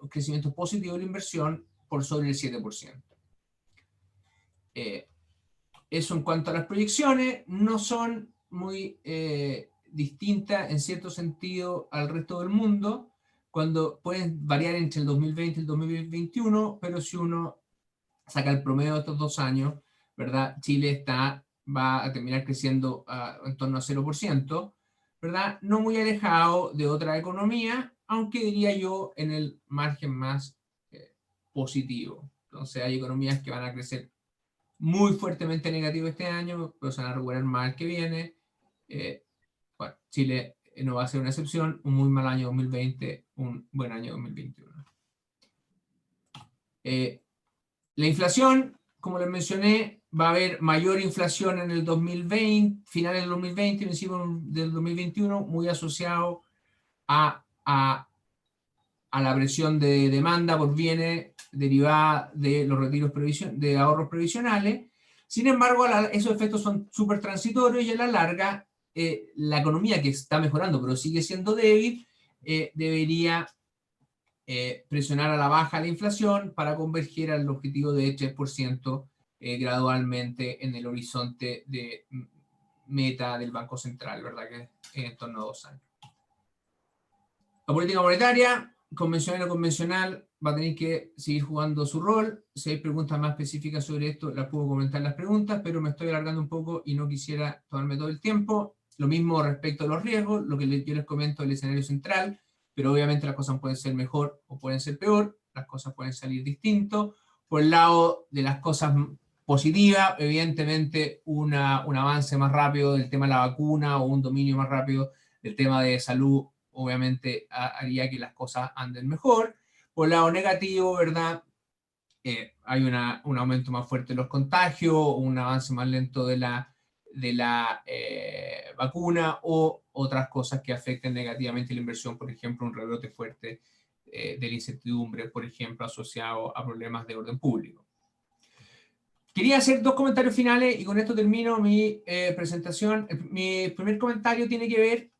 un crecimiento positivo de la inversión por sobre el 7%. Eso en cuanto a las proyecciones, no son muy distintas en cierto sentido al resto del mundo, cuando pueden variar entre el 2020 y el 2021, pero si uno saca el promedio de estos 2 años, ¿verdad? Chile va a terminar creciendo en torno a 0%, ¿verdad? No muy alejado de otra economía, aunque diría yo en el margen más positivo. Entonces hay economías que van a crecer muy fuertemente negativo este año, pero se van a recuperar más el que viene. Bueno, Chile no va a ser una excepción, un muy mal año 2020, un buen año 2021. La inflación, como les mencioné, va a haber mayor inflación en el 2020, finales del 2020, principio del 2021, muy asociado a la presión de demanda por bienes derivada de los retiros de ahorros previsionales. Sin embargo, esos efectos son súper transitorios y a la larga la economía, que está mejorando pero sigue siendo débil, debería presionar a la baja la inflación para converger al objetivo de 3% gradualmente en el horizonte de meta del Banco Central, ¿verdad? Que es en torno a 2 años. La política monetaria, convencional o convencional, va a tener que seguir jugando su rol. Si hay preguntas más específicas sobre esto, las puedo comentar en las preguntas, pero me estoy alargando un poco y no quisiera tomarme todo el tiempo. Lo mismo respecto a los riesgos, lo que yo les comento del escenario central, pero obviamente las cosas pueden ser mejor o pueden ser peor, las cosas pueden salir distintos. Por el lado de las cosas positivas, evidentemente un avance más rápido del tema de la vacuna o un dominio más rápido del tema de salud obviamente haría que las cosas anden mejor. Por el lado negativo, ¿verdad? Hay un aumento más fuerte de los contagios, un avance más lento de la vacuna o otras cosas que afecten negativamente la inversión, por ejemplo, un rebrote fuerte de la incertidumbre, por ejemplo, asociado a problemas de orden público. Quería hacer 2 comentarios finales y con esto termino mi presentación. Mi primer comentario tiene que ver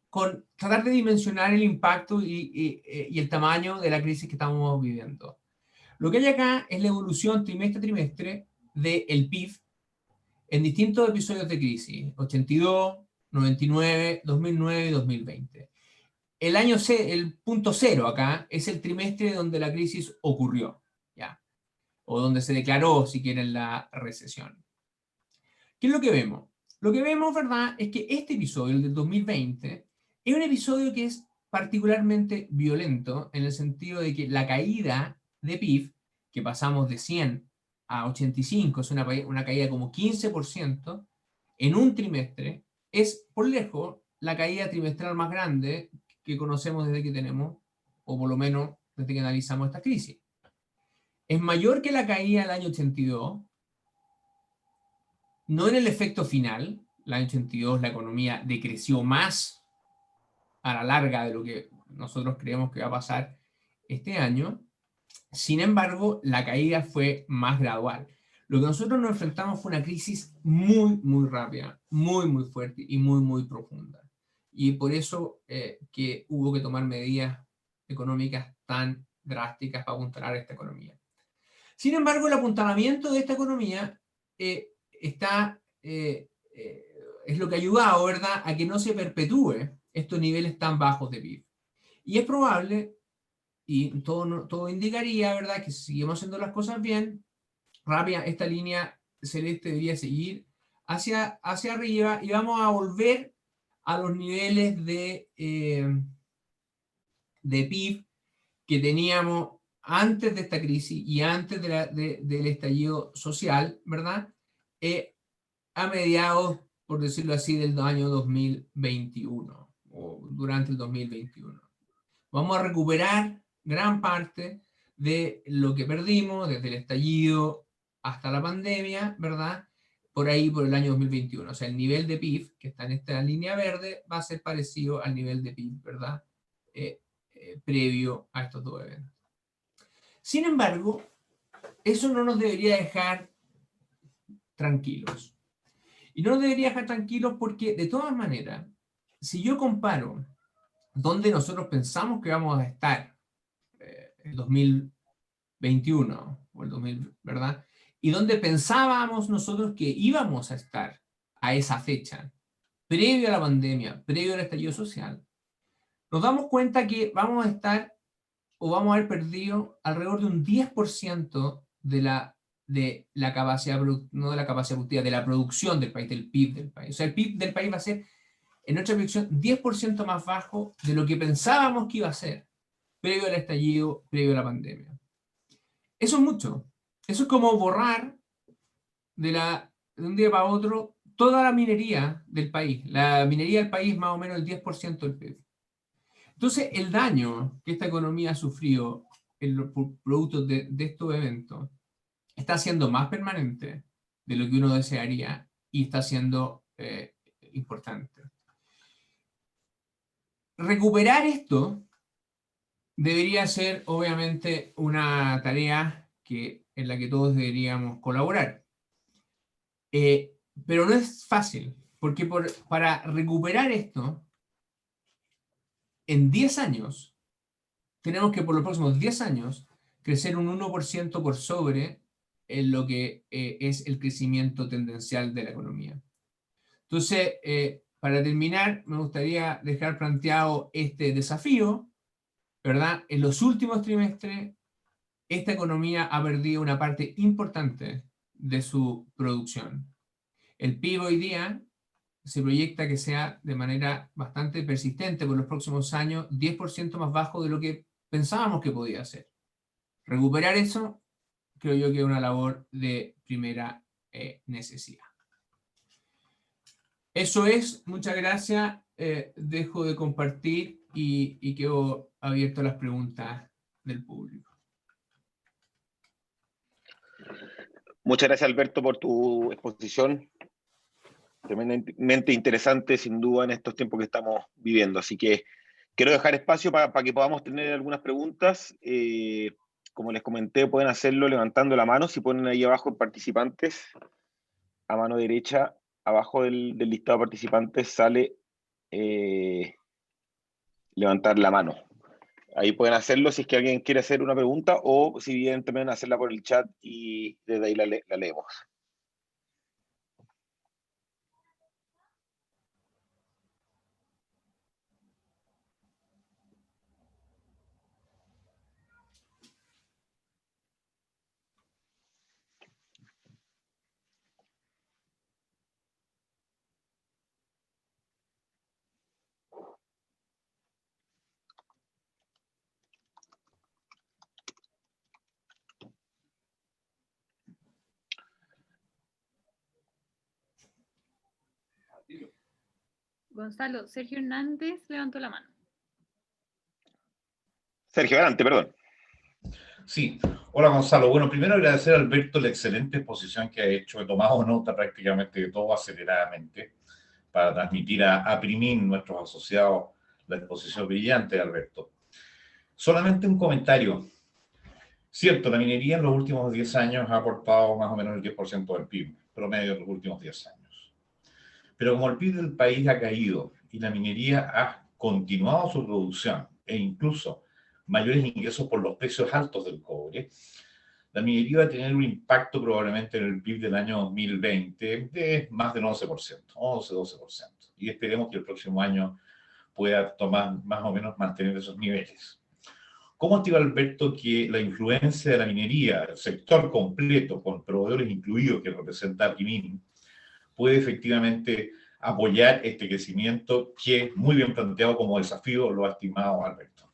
con tratar de dimensionar el impacto y el tamaño de la crisis que estamos viviendo. Lo que hay acá es la evolución trimestre a trimestre del PIB en distintos episodios de crisis, 82, 99, 2009 y 2020. El punto cero acá es el trimestre donde la crisis ocurrió, ¿ya? O donde se declaró, si quieren, la recesión. ¿Qué es lo que vemos? Lo que vemos, ¿verdad?, es que este episodio, el del 2020, es un episodio que es particularmente violento en el sentido de que la caída de PIB, que pasamos de 100 a 85, es una caída como 15%, en un trimestre, es por lejos la caída trimestral más grande que conocemos desde que tenemos, o por lo menos desde que analizamos esta crisis. Es mayor que la caída del año 82, no en el efecto final. El año 82 la economía decreció más a la larga de lo que nosotros creemos que va a pasar este año. Sin embargo, la caída fue más gradual. Lo que nosotros nos enfrentamos fue una crisis muy, muy rápida, muy, muy fuerte y muy, muy profunda. Y por eso que hubo que tomar medidas económicas tan drásticas para apuntalar esta economía. Sin embargo, el apuntalamiento de esta economía es lo que ha ayudado, ¿verdad?, a que no se perpetúe estos niveles tan bajos de PIB. Y es probable, y todo indicaría, ¿verdad?, que si seguimos haciendo las cosas bien, rápida, esta línea celeste debería seguir hacia arriba y vamos a volver a los niveles de PIB que teníamos antes de esta crisis y antes del estallido social, ¿verdad? A mediados, por decirlo así, del año 2021 o durante el 2021. Vamos a recuperar gran parte de lo que perdimos desde el estallido hasta la pandemia, ¿verdad? Por ahí, por el año 2021. O sea, el nivel de PIB, que está en esta línea verde, va a ser parecido al nivel de PIB, ¿verdad? Previo a estos dos eventos. Sin embargo, eso no nos debería dejar tranquilos. Y no nos debería dejar tranquilos porque, de todas maneras, si yo comparo dónde nosotros pensamos que vamos a estar el 2021 o el 2000, ¿verdad? Y dónde pensábamos nosotros que íbamos a estar a esa fecha, previo a la pandemia, previo al estallido social, nos damos cuenta que vamos a estar o vamos a haber perdido alrededor de un 10% de la capacidad, no de la capacidad productiva, de la producción del país, del PIB del país. O sea, el PIB del país va a ser, en nuestra predicción, 10% más bajo de lo que pensábamos que iba a ser previo al estallido, previo a la pandemia. Eso es mucho. Eso es como borrar de un día para otro toda la minería del país. La minería del país es más o menos el 10% del PIB. Entonces, el daño que esta economía ha sufrido producto de estos eventos está siendo más permanente de lo que uno desearía y está siendo importante. Recuperar esto debería ser, obviamente, una tarea en la que todos deberíamos colaborar. Pero no es fácil, porque para recuperar esto, en 10 años, tenemos que por los próximos 10 años crecer un 1% por sobre en lo que es el crecimiento tendencial de la economía. Entonces, para terminar, me gustaría dejar planteado este desafío, ¿verdad? En los últimos trimestres, esta economía ha perdido una parte importante de su producción. El PIB hoy día se proyecta que sea de manera bastante persistente por los próximos años 10% más bajo de lo que pensábamos que podía ser. Recuperar eso creo yo que es una labor de primera necesidad. Eso es, muchas gracias. Dejo de compartir y quedo abierto a las preguntas del público. Muchas gracias, Alberto, por tu exposición. Tremendamente interesante, sin duda, en estos tiempos que estamos viviendo. Así que quiero dejar espacio para que podamos tener algunas preguntas. Como les comenté, pueden hacerlo levantando la mano. Si ponen ahí abajo participantes, a mano derecha, abajo del listado de participantes sale levantar la mano. Ahí pueden hacerlo si es que alguien quiere hacer una pregunta o si bien también hacerla por el chat y desde ahí la leemos. Gonzalo, Sergio Hernández levantó la mano. Sergio, adelante, perdón. Sí, hola Gonzalo. Bueno, primero agradecer a Alberto la excelente exposición que ha hecho. He tomado nota prácticamente de todo aceleradamente para transmitir a Primin, nuestros asociados, la exposición brillante de Alberto. Solamente un comentario. Cierto, la minería en los últimos 10 años ha aportado más o menos el 10% del PIB, promedio en los últimos 10 años. Pero como el PIB del país ha caído y la minería ha continuado su producción e incluso mayores ingresos por los precios altos del cobre, la minería va a tener un impacto probablemente en el PIB del año 2020 de más del 11%, 11-12%. Y esperemos que el próximo año pueda tomar más o menos mantener esos niveles. ¿Cómo estima Alberto que la influencia de la minería, el sector completo, con proveedores incluidos que representa Primin, puede efectivamente apoyar este crecimiento que, muy bien planteado como desafío, lo ha estimado Alberto?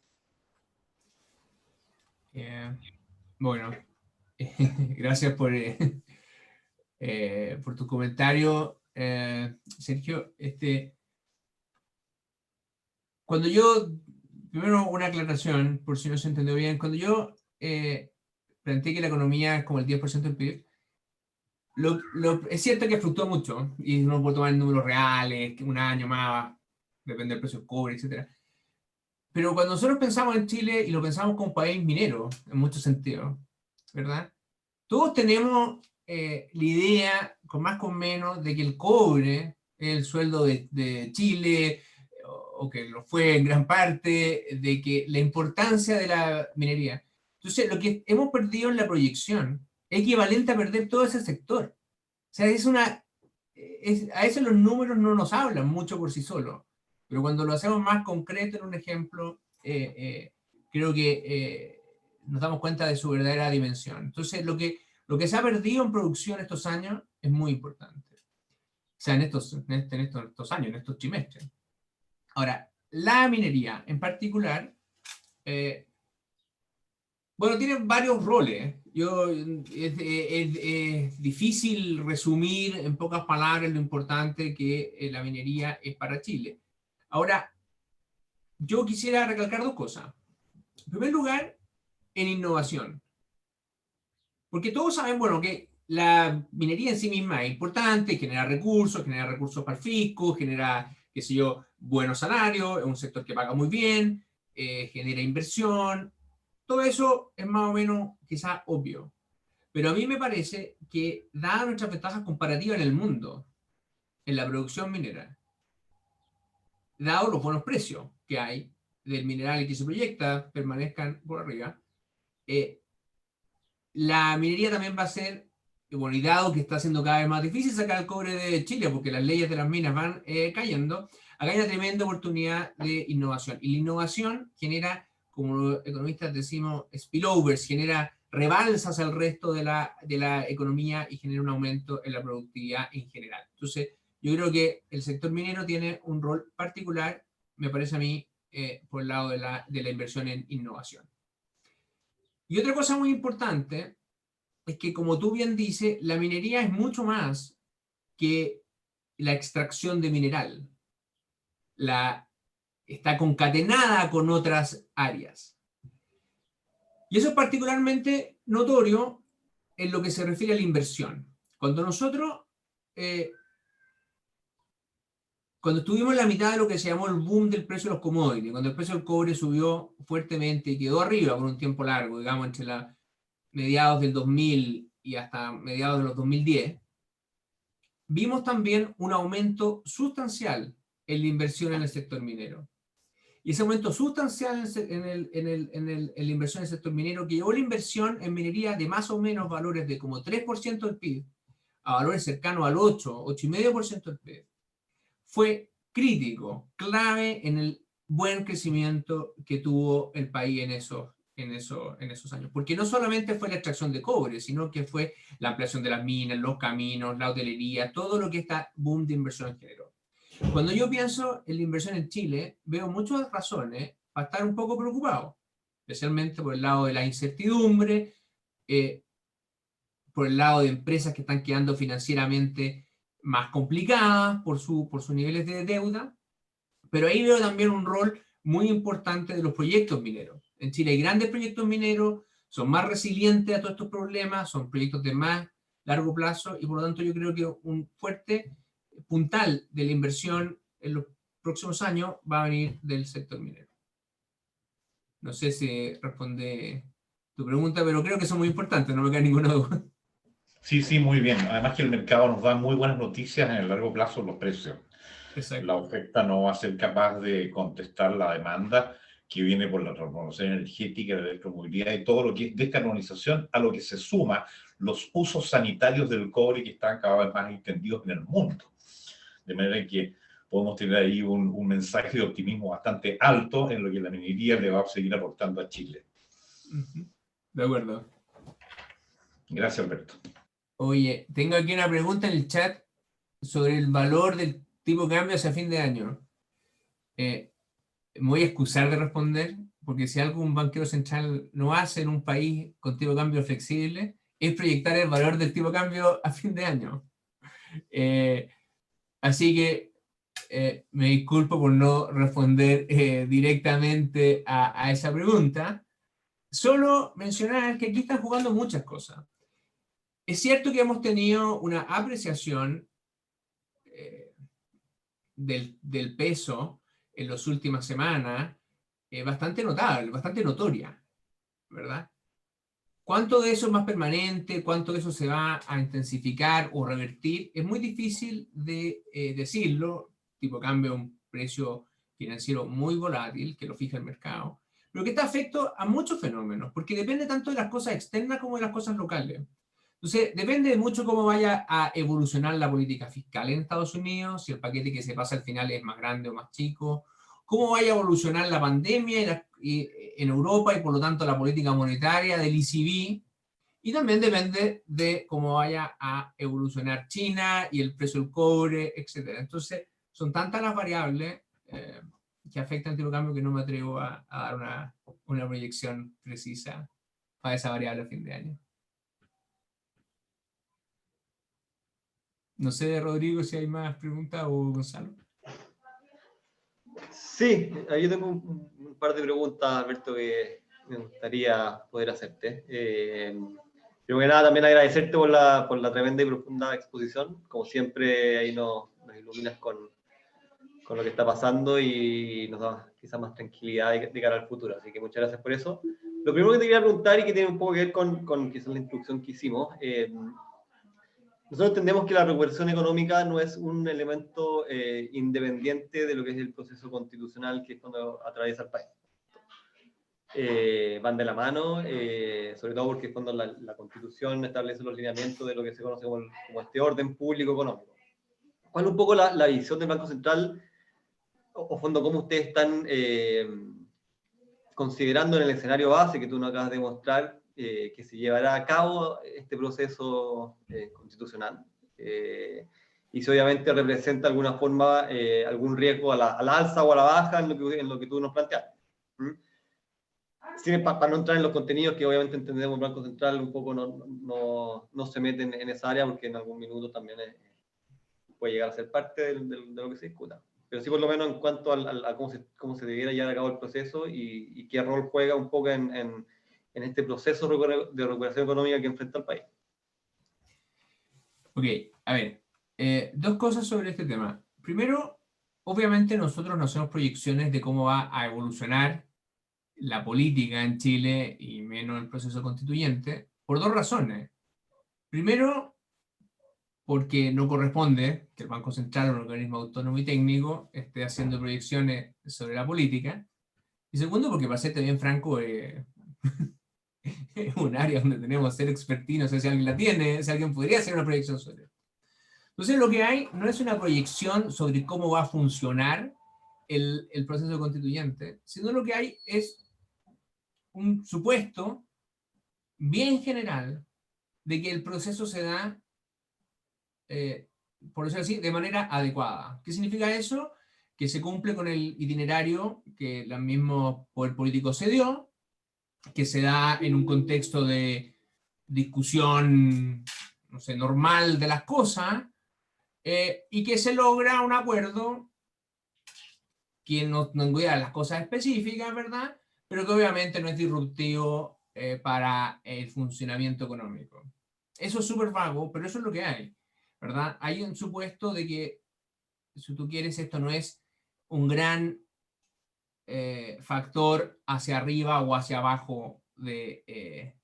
Bueno, gracias por tu comentario, Sergio. Cuando yo, primero una aclaración, por si no se entendió bien, cuando yo planteé que la economía es como el 10% del PIB, es cierto que fluctúa mucho, y uno puede tomar números reales, que un año más, depende del precio del cobre, etc. Pero cuando nosotros pensamos en Chile, y lo pensamos como país minero, en muchos sentidos, ¿verdad? Todos tenemos la idea, con más con menos, de que el cobre es el sueldo de Chile, o que lo fue en gran parte, de que la importancia de la minería. Entonces, lo que hemos perdido en la proyección es equivalente a perder todo ese sector. O sea, a veces los números no nos hablan mucho por sí solos, pero cuando lo hacemos más concreto en un ejemplo, creo que nos damos cuenta de su verdadera dimensión. Entonces, lo que se ha perdido en producción estos años es muy importante. O sea, en estos años, en estos trimestres. Ahora, la minería en particular, bueno, tiene varios roles. Es difícil resumir en pocas palabras lo importante que la minería es para Chile. Ahora, yo quisiera recalcar dos cosas. En primer lugar, en innovación. Porque todos saben, bueno, que la minería en sí misma es importante, genera recursos para el fisco, genera, qué sé yo, buenos salarios, es un sector que paga muy bien, genera inversión. Todo eso es más o menos quizás obvio. Pero a mí me parece que, dadas nuestras ventajas comparativas en el mundo, en la producción minera, dados los buenos precios que hay del mineral y que se proyecta permanezcan por arriba, la minería también va a ser, bueno, y dado que está siendo cada vez más difícil sacar el cobre de Chile porque las leyes de las minas van cayendo, acá hay una tremenda oportunidad de innovación. Y la innovación genera, como los economistas decimos, spillovers, genera rebalsas al resto de la economía y genera un aumento en la productividad en general. Entonces, yo creo que el sector minero tiene un rol particular, me parece a mí, por el lado de la inversión en innovación. Y otra cosa muy importante es que, como tú bien dices, la minería es mucho más que la extracción de mineral. Está concatenada con otras áreas. Y eso es particularmente notorio en lo que se refiere a la inversión. Cuando estuvimos en la mitad de lo que se llamó el boom del precio de los commodities, cuando el precio del cobre subió fuertemente y quedó arriba por un tiempo largo, digamos, entre mediados del 2000 y hasta mediados de los 2010, vimos también un aumento sustancial en la inversión en el sector minero. y ese aumento sustancial en la inversión en el sector minero, que llevó la inversión en minería de más o menos valores de como 3% del PIB a valores cercanos al 8,5% del PIB, fue crítico, clave en el buen crecimiento que tuvo el país en esos años. Porque no solamente fue la extracción de cobre, sino que fue la ampliación de las minas, los caminos, la hotelería, todo lo que esta boom de inversión generó. Cuando yo pienso en la inversión en Chile, veo muchas razones para estar un poco preocupado, especialmente por el lado de la incertidumbre, por el lado de empresas que están quedando financieramente más complicadas por sus niveles de deuda, pero ahí veo también un rol muy importante de los proyectos mineros. En Chile hay grandes proyectos mineros, son más resilientes a todos estos problemas, son proyectos de más largo plazo, y por lo tanto yo creo que un fuerte puntal de la inversión en los próximos años va a venir del sector minero. No sé si responde tu pregunta, pero creo que son muy importantes, no me queda ninguna duda. Sí, sí, muy bien. Además que el mercado nos da muy buenas noticias en el largo plazo los precios. Exacto. La oferta no va a ser capaz de contestar la demanda que viene por la transformación energética, de la electromovilidad y todo lo que es descarbonización, a lo que se suma los usos sanitarios del cobre que están cada vez más extendidos en el mundo. De manera que podemos tener ahí un mensaje de optimismo bastante alto en lo que la minería le va a seguir aportando a Chile. De acuerdo. Gracias, Alberto. Oye, tengo aquí una pregunta en el chat sobre el valor del tipo de cambio hacia fin de año. Me voy a excusar de responder, porque si algo un banquero central no hace en un país con tipo de cambio flexible, es proyectar el valor del tipo de cambio a fin de año. Así que me disculpo por no responder directamente a esa pregunta. Solo mencionar que aquí están jugando muchas cosas. Es cierto que hemos tenido una apreciación del peso en las últimas semanas bastante notable, bastante notoria, ¿verdad? ¿Cuánto de eso es más permanente? ¿Cuánto de eso se va a intensificar o revertir? Es muy difícil de decirlo. Tipo de cambio, un precio financiero muy volátil que lo fija el mercado, pero que está afecto a muchos fenómenos, porque depende tanto de las cosas externas como de las cosas locales. Entonces, depende de mucho cómo vaya a evolucionar la política fiscal en Estados Unidos, si el paquete que se pasa al final es más grande o más chico, cómo vaya a evolucionar la pandemia en Europa y por lo tanto la política monetaria del ECB, y también depende de cómo vaya a evolucionar China y el precio del cobre, etc. Entonces, son tantas las variables que afectan el tipo de cambio que no me atrevo a dar una proyección precisa para esa variable a fin de año. No sé, Rodrigo, si hay más preguntas, o Gonzalo. Sí, yo tengo un par de preguntas, Alberto, que me gustaría poder hacerte. Primero que nada, también agradecerte por la tremenda y profunda exposición. Como siempre, ahí nos iluminas con lo que está pasando y nos da quizás más tranquilidad de cara al futuro. Así que muchas gracias por eso. Lo primero que te quería preguntar, y que tiene un poco que ver con quizás la introducción que hicimos, nosotros entendemos que la recuperación económica no es un elemento independiente de lo que es el proceso constitucional que es cuando atraviesa el país. Van de la mano, sobre todo porque es cuando la Constitución establece los lineamientos de lo que se conoce como este orden público económico. ¿Cuál es un poco la visión del Banco Central, o fondo, cómo ustedes están considerando en el escenario base que tú nos acabas de mostrar que se llevará a cabo este proceso constitucional? Y si obviamente representa de alguna forma algún riesgo a la alza o a la baja en lo que tú nos planteaste. Para no entrar en los contenidos que obviamente entendemos, el Banco Central un poco no se mete en esa área, porque en algún minuto también puede llegar a ser parte de lo que se discuta. Pero sí, por lo menos en cuanto a cómo se debiera llevar a cabo el proceso y qué rol juega un poco en este proceso de recuperación económica que enfrenta el país. Ok, a ver, dos cosas sobre este tema. Primero, obviamente nosotros no hacemos proyecciones de cómo va a evolucionar la política en Chile y menos el proceso constituyente, por dos razones. Primero, porque no corresponde que el Banco Central, un organismo autónomo y técnico, esté haciendo proyecciones sobre la política. Y segundo, porque para serte bien franco, es un área donde tenemos ser expertise, no sé si alguien la tiene, si alguien podría hacer una proyección sobre esto. Entonces lo que hay no es una proyección sobre cómo va a funcionar el proceso constituyente, sino lo que hay es un supuesto bien general de que el proceso se da, por decirlo así, de manera adecuada. ¿Qué significa eso? Que se cumple con el itinerario que el mismo poder político se dio, que se da en un contexto de discusión, no sé, normal de las cosas, y que se logra un acuerdo que no cuida las cosas específicas, ¿verdad? Pero que obviamente no es disruptivo para el funcionamiento económico. Eso es súper vago, pero eso es lo que hay, ¿verdad? Hay un supuesto de que, si tú quieres, esto no es un gran factor hacia arriba o hacia abajo de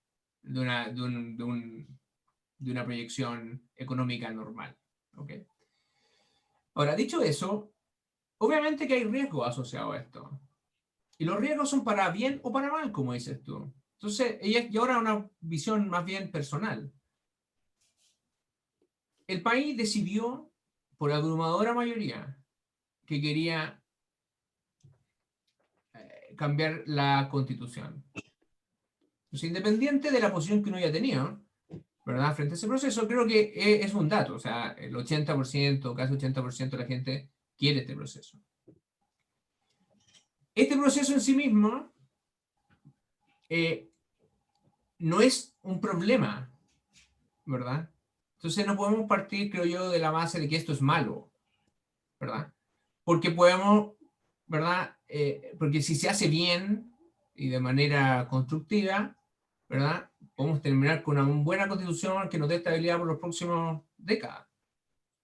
una proyección económica normal. ¿Okay? Ahora, dicho eso, obviamente que hay riesgos asociados a esto. Y los riesgos son para bien o para mal, como dices tú. Entonces, y ahora una visión más bien personal. El país decidió, por abrumadora mayoría, que quería cambiar la Constitución. Entonces, independiente de la posición que uno haya tenido, ¿verdad? Frente a ese proceso, creo que es un dato. O sea, el 80%, casi 80% de la gente quiere este proceso. Este proceso en sí mismo no es un problema, ¿verdad? Entonces no podemos partir, creo yo, de la base de que esto es malo, ¿verdad? Porque podemos, ¿verdad? Porque si se hace bien y de manera constructiva, ¿verdad? Podemos terminar con una buena constitución que nos dé estabilidad por los próximos décadas.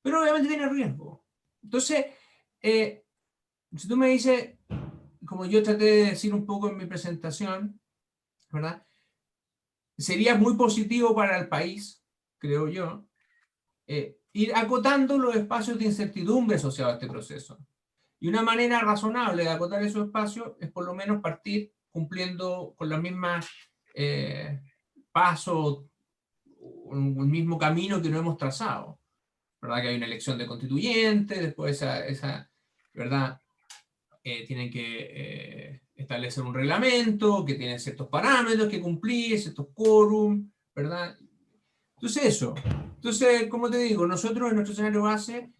Pero obviamente tiene riesgo. Entonces, si tú me dices, como yo traté de decir un poco en mi presentación, ¿verdad? Sería muy positivo para el país, creo yo, ir acotando los espacios de incertidumbre asociados a este proceso. Y una manera razonable de acotar esos espacios es por lo menos partir cumpliendo con los mismos pasos, el mismo camino que no hemos trazado. ¿Verdad? Que hay una elección de constituyente, después esa ¿verdad? Tienen que establecer un reglamento, que tiene ciertos parámetros que cumplir, ciertos quórum, ¿verdad? Entonces eso. Entonces, como te digo, nosotros en nuestro escenario base,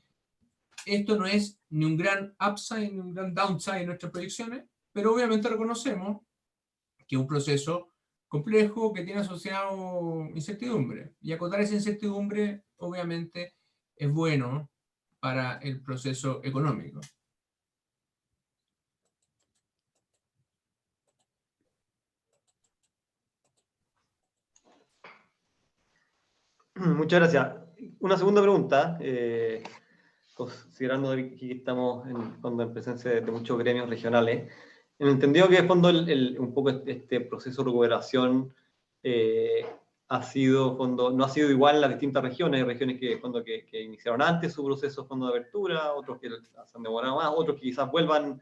esto no es ni un gran upside ni un gran downside en nuestras proyecciones, pero obviamente reconocemos que es un proceso complejo que tiene asociado incertidumbre. Y acotar esa incertidumbre, obviamente, es bueno para el proceso económico. Muchas gracias. Una segunda pregunta, considerando que estamos en presencia de muchos gremios regionales. En el entendido que de fondo un poco este proceso de recuperación ha sido, no ha sido igual en las distintas regiones. Hay regiones que iniciaron antes su proceso de fondo de apertura, otros que se han demorado más, otros que quizás vuelvan en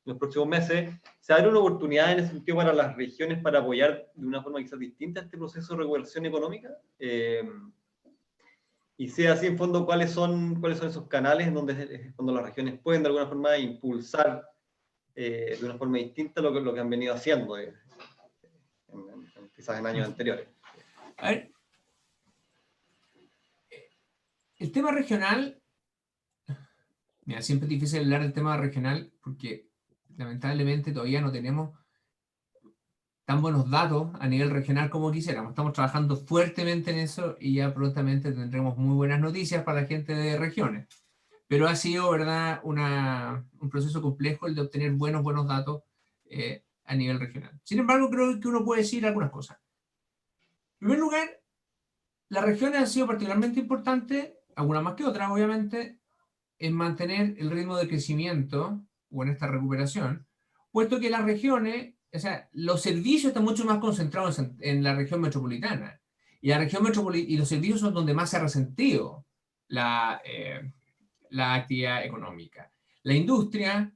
los próximos meses. ¿Se abre una oportunidad en ese sentido para las regiones para apoyar de una forma quizás distinta este proceso de recuperación económica? Y sea así, en fondo, ¿cuáles son esos canales en donde cuando las regiones pueden de alguna forma impulsar de una forma distinta lo que han venido haciendo quizás en años anteriores? A ver, el tema regional, mira, siempre es difícil hablar del tema regional porque lamentablemente todavía no tenemos tan buenos datos a nivel regional como quisiéramos. Estamos trabajando fuertemente en eso y ya prontamente tendremos muy buenas noticias para la gente de regiones. Pero ha sido, ¿verdad?, un proceso complejo el de obtener buenos datos a nivel regional. Sin embargo, creo que uno puede decir algunas cosas. En primer lugar, las regiones han sido particularmente importantes, algunas más que otras, obviamente, en mantener el ritmo de crecimiento o en esta recuperación, puesto que las regiones, o sea, los servicios están mucho más concentrados en la región metropolitana. Y la región y los servicios son donde más se ha resentido la actividad económica. La industria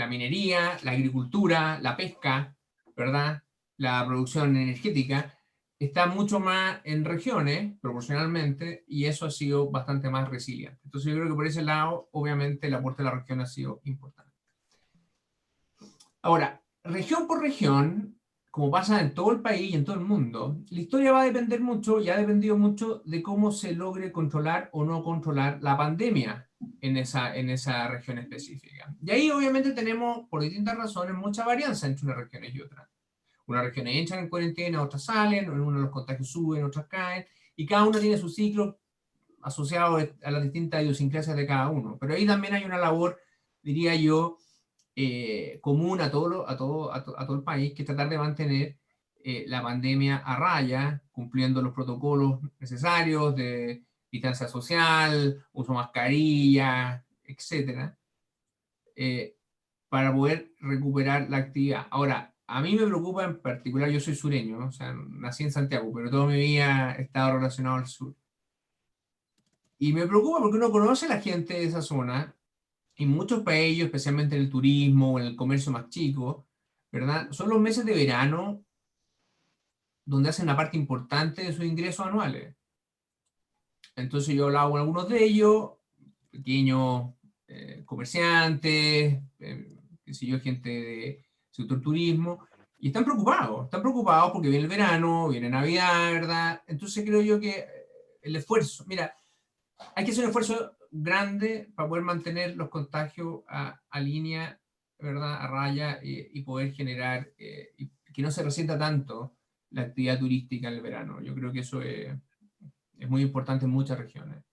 la minería, la agricultura, la pesca, ¿verdad? La producción energética, está mucho más en regiones, proporcionalmente, y eso ha sido bastante más resiliente. Entonces yo creo que por ese lado, obviamente, el aporte de la región ha sido importante. Ahora, región por región, como pasa en todo el país y en todo el mundo, la historia va a depender mucho, y ha dependido mucho, de cómo se logre controlar o no controlar la pandemia en esa región específica. Y ahí obviamente tenemos, por distintas razones, mucha varianza entre unas regiones y otras. Unas regiones entran en cuarentena, otras salen, en unas los contagios suben, otras caen, y cada uno tiene su ciclo asociado a las distintas idiosincrasias de cada uno. Pero ahí también hay una labor, diría yo, común a todo el país, que es tratar de mantener la pandemia a raya, cumpliendo los protocolos necesarios de distancia social, uso de mascarilla, etc., para poder recuperar la actividad. Ahora, a mí me preocupa en particular, yo soy sureño, ¿no? O sea, nací en Santiago, pero toda mi vida he estado relacionado al sur. Y me preocupa porque uno conoce a la gente de esa zona, y muchos para ellos, especialmente en el turismo o en el comercio más chico, ¿verdad? Son los meses de verano donde hacen una parte importante de sus ingresos anuales. Entonces yo hablaba con algunos de ellos, pequeños comerciantes, qué sé yo, gente de sector turismo, y están preocupados porque viene el verano, viene Navidad, ¿verdad? Entonces creo yo que el esfuerzo, mira, hay que hacer un esfuerzo grande para poder mantener los contagios a línea, ¿verdad? A raya, y poder generar, y que no se resienta tanto la actividad turística en el verano. Yo creo que eso es muy importante en muchas regiones.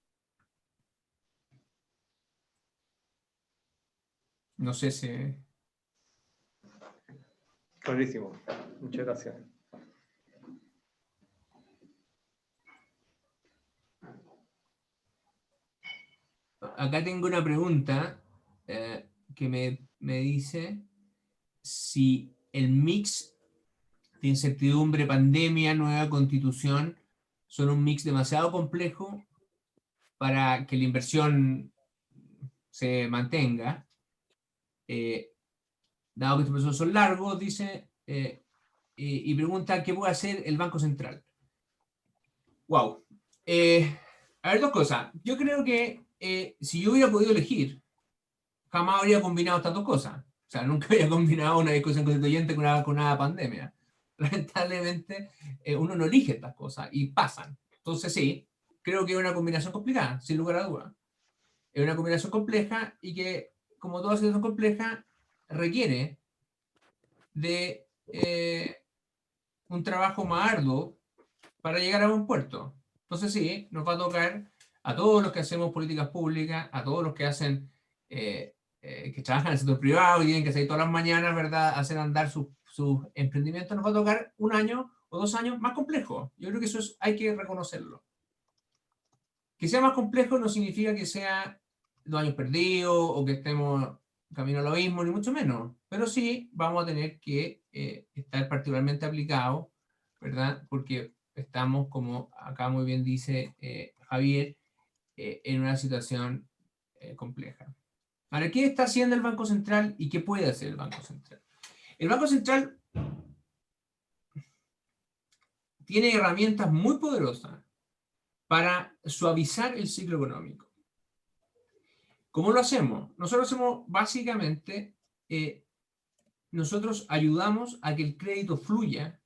No sé si... Clarísimo. Muchas gracias. Acá tengo una pregunta que me dice si el mix de incertidumbre, pandemia, nueva constitución, son un mix demasiado complejo para que la inversión se mantenga. Dado que estos procesos son largos, dice, y pregunta qué puede hacer el Banco Central. Wow. A ver, dos cosas. Yo creo que si yo hubiera podido elegir, jamás habría combinado estas dos cosas. O sea, nunca habría combinado una discusión constituyente con una pandemia. Lamentablemente, uno no elige estas cosas y pasan. Entonces, sí, creo que es una combinación complicada, sin lugar a dudas. Es una combinación compleja y que, como toda situación compleja, requiere de un trabajo más arduo para llegar a buen puerto. Entonces, sí, nos va a tocar a todos los que hacemos políticas públicas, a todos los que hacen, que trabajan en el sector privado y tienen que salir todas las mañanas, ¿verdad?, hacer andar sus emprendimientos, nos va a tocar un año o 2 años más complejo. Yo creo que eso hay que reconocerlo. Que sea más complejo no significa que sea 2 años perdidos o que estemos camino a lo mismo, ni mucho menos. Pero sí vamos a tener que estar particularmente aplicados, ¿verdad? Porque estamos, como acá muy bien dice Javier, en una situación compleja. Ahora, ¿qué está haciendo el Banco Central y qué puede hacer el Banco Central? El Banco Central tiene herramientas muy poderosas para suavizar el ciclo económico. ¿Cómo lo hacemos? Nosotros hacemos básicamente, nosotros ayudamos a que el crédito fluya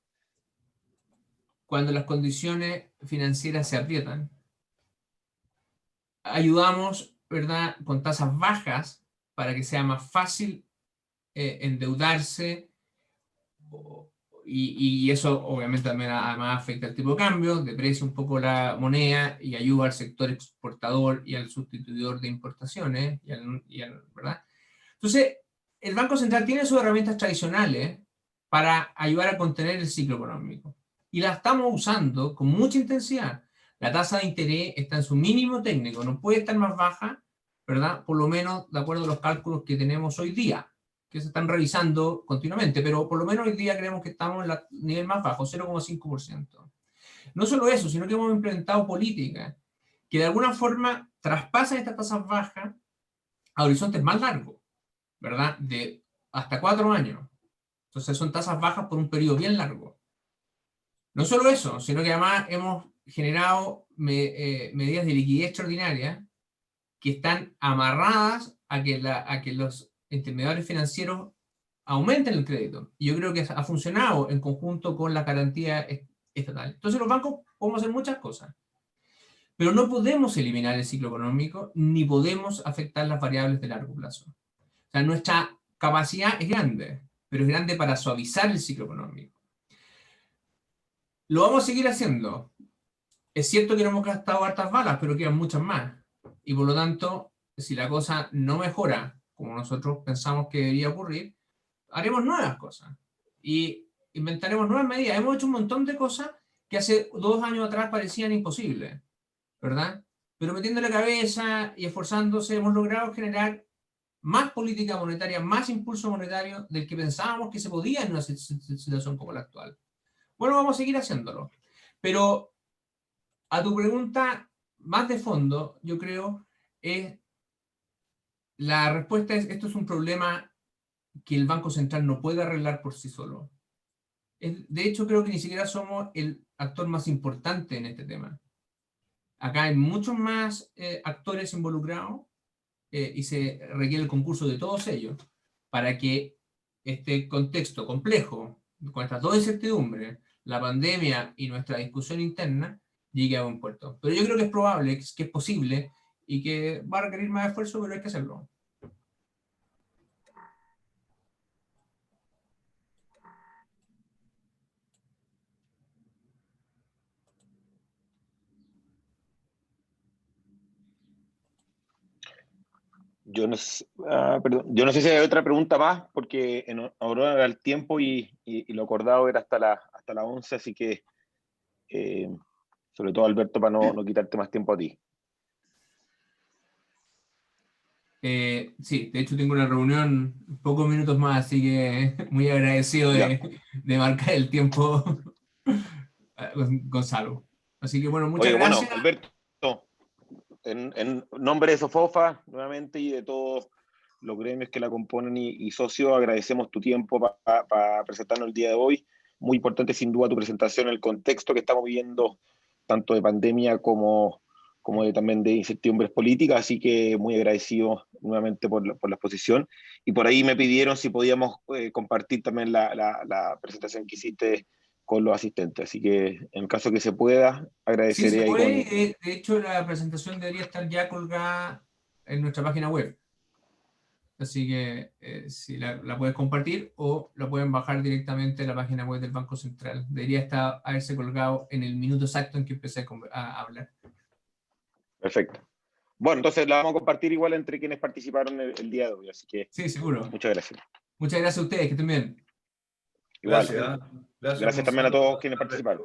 cuando las condiciones financieras se aprietan. Ayudamos, ¿verdad?, con tasas bajas para que sea más fácil endeudarse, y eso obviamente también además afecta el tipo de cambio, deprecia un poco la moneda y ayuda al sector exportador y al sustituidor de importaciones, ¿verdad? Entonces, el Banco Central tiene sus herramientas tradicionales para ayudar a contener el ciclo económico. Y la estamos usando con mucha intensidad. La tasa de interés está en su mínimo técnico, no puede estar más baja, ¿verdad? Por lo menos de acuerdo a los cálculos que tenemos hoy día, que se están revisando continuamente, pero por lo menos hoy día creemos que estamos en el nivel más bajo, 0,5%. No solo eso, sino que hemos implementado políticas que de alguna forma traspasan estas tasas bajas a horizontes más largos, ¿verdad? De hasta 4 años. Entonces son tasas bajas por un periodo bien largo. No solo eso, sino que además hemos generado medidas de liquidez extraordinaria que están amarradas a que los intermediarios financieros aumenten el crédito. Y yo creo que ha funcionado en conjunto con la garantía estatal. Entonces los bancos podemos hacer muchas cosas, pero no podemos eliminar el ciclo económico ni podemos afectar las variables de largo plazo. O sea, nuestra capacidad es grande, pero es grande para suavizar el ciclo económico. Lo vamos a seguir haciendo. Es cierto que no hemos gastado hartas balas, pero quedan muchas más. Y por lo tanto, si la cosa no mejora como nosotros pensamos que debería ocurrir, haremos nuevas cosas. Y inventaremos nuevas medidas. Hemos hecho un montón de cosas que hace 2 años atrás parecían imposibles, ¿verdad? Pero metiendo la cabeza y esforzándose hemos logrado generar más política monetaria, más impulso monetario del que pensábamos que se podía en una situación como la actual. Bueno, vamos a seguir haciéndolo. Pero a tu pregunta más de fondo, yo creo, la respuesta es, esto es un problema que el Banco Central no puede arreglar por sí solo. De hecho, creo que ni siquiera somos el actor más importante en este tema. Acá hay muchos más actores involucrados y se requiere el concurso de todos ellos para que este contexto complejo, con estas dos incertidumbres, la pandemia y nuestra discusión interna, llegue a buen puerto. Pero yo creo que es probable, que es posible y que va a requerir más esfuerzo, pero hay que hacerlo. Perdón, yo no sé si hay otra pregunta más, porque en Aurora era el tiempo y lo acordado era hasta la 11, así que, sobre todo Alberto, para no quitarte más tiempo a ti. Sí, de hecho tengo una reunión pocos minutos más, así que muy agradecido de marcar el tiempo, Gonzalo. Así que bueno, muchas Oye, gracias. bueno, Alberto, en nombre de Sofofa, nuevamente, y de todos los gremios que la componen y socios, agradecemos tu tiempo para presentarnos el día de hoy. Muy importante, sin duda, tu presentación, el contexto que estamos viviendo, tanto de pandemia como también de incertidumbres políticas, así que muy agradecido nuevamente por la exposición. Y por ahí me pidieron si podíamos compartir también la presentación que hiciste con los asistentes, así que en caso que se pueda, Sí, se agradeceré ahí puede. con... De hecho, la presentación debería estar ya colgada en nuestra página web. Así que si la puedes compartir o la pueden bajar directamente de la página web del Banco Central. Debería haberse colgado en el minuto exacto en que empecé a hablar. Perfecto. Bueno, entonces la vamos a compartir igual entre quienes participaron el día de hoy, así que Sí, seguro. muchas gracias. Muchas gracias a ustedes, que estén bien. Igual. Gracias. Gracias también a todos quienes participaron.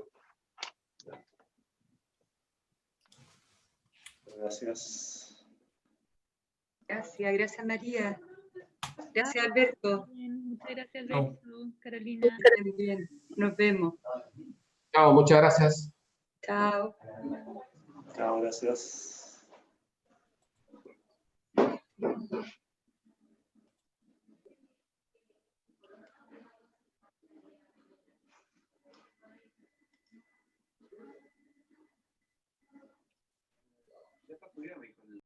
Gracias. Gracias María. Gracias Alberto. Bien, muchas gracias, Chao. Alberto, Carolina. Estén bien. Nos vemos. Chao, muchas gracias. Chao. Chao, gracias. Ya está,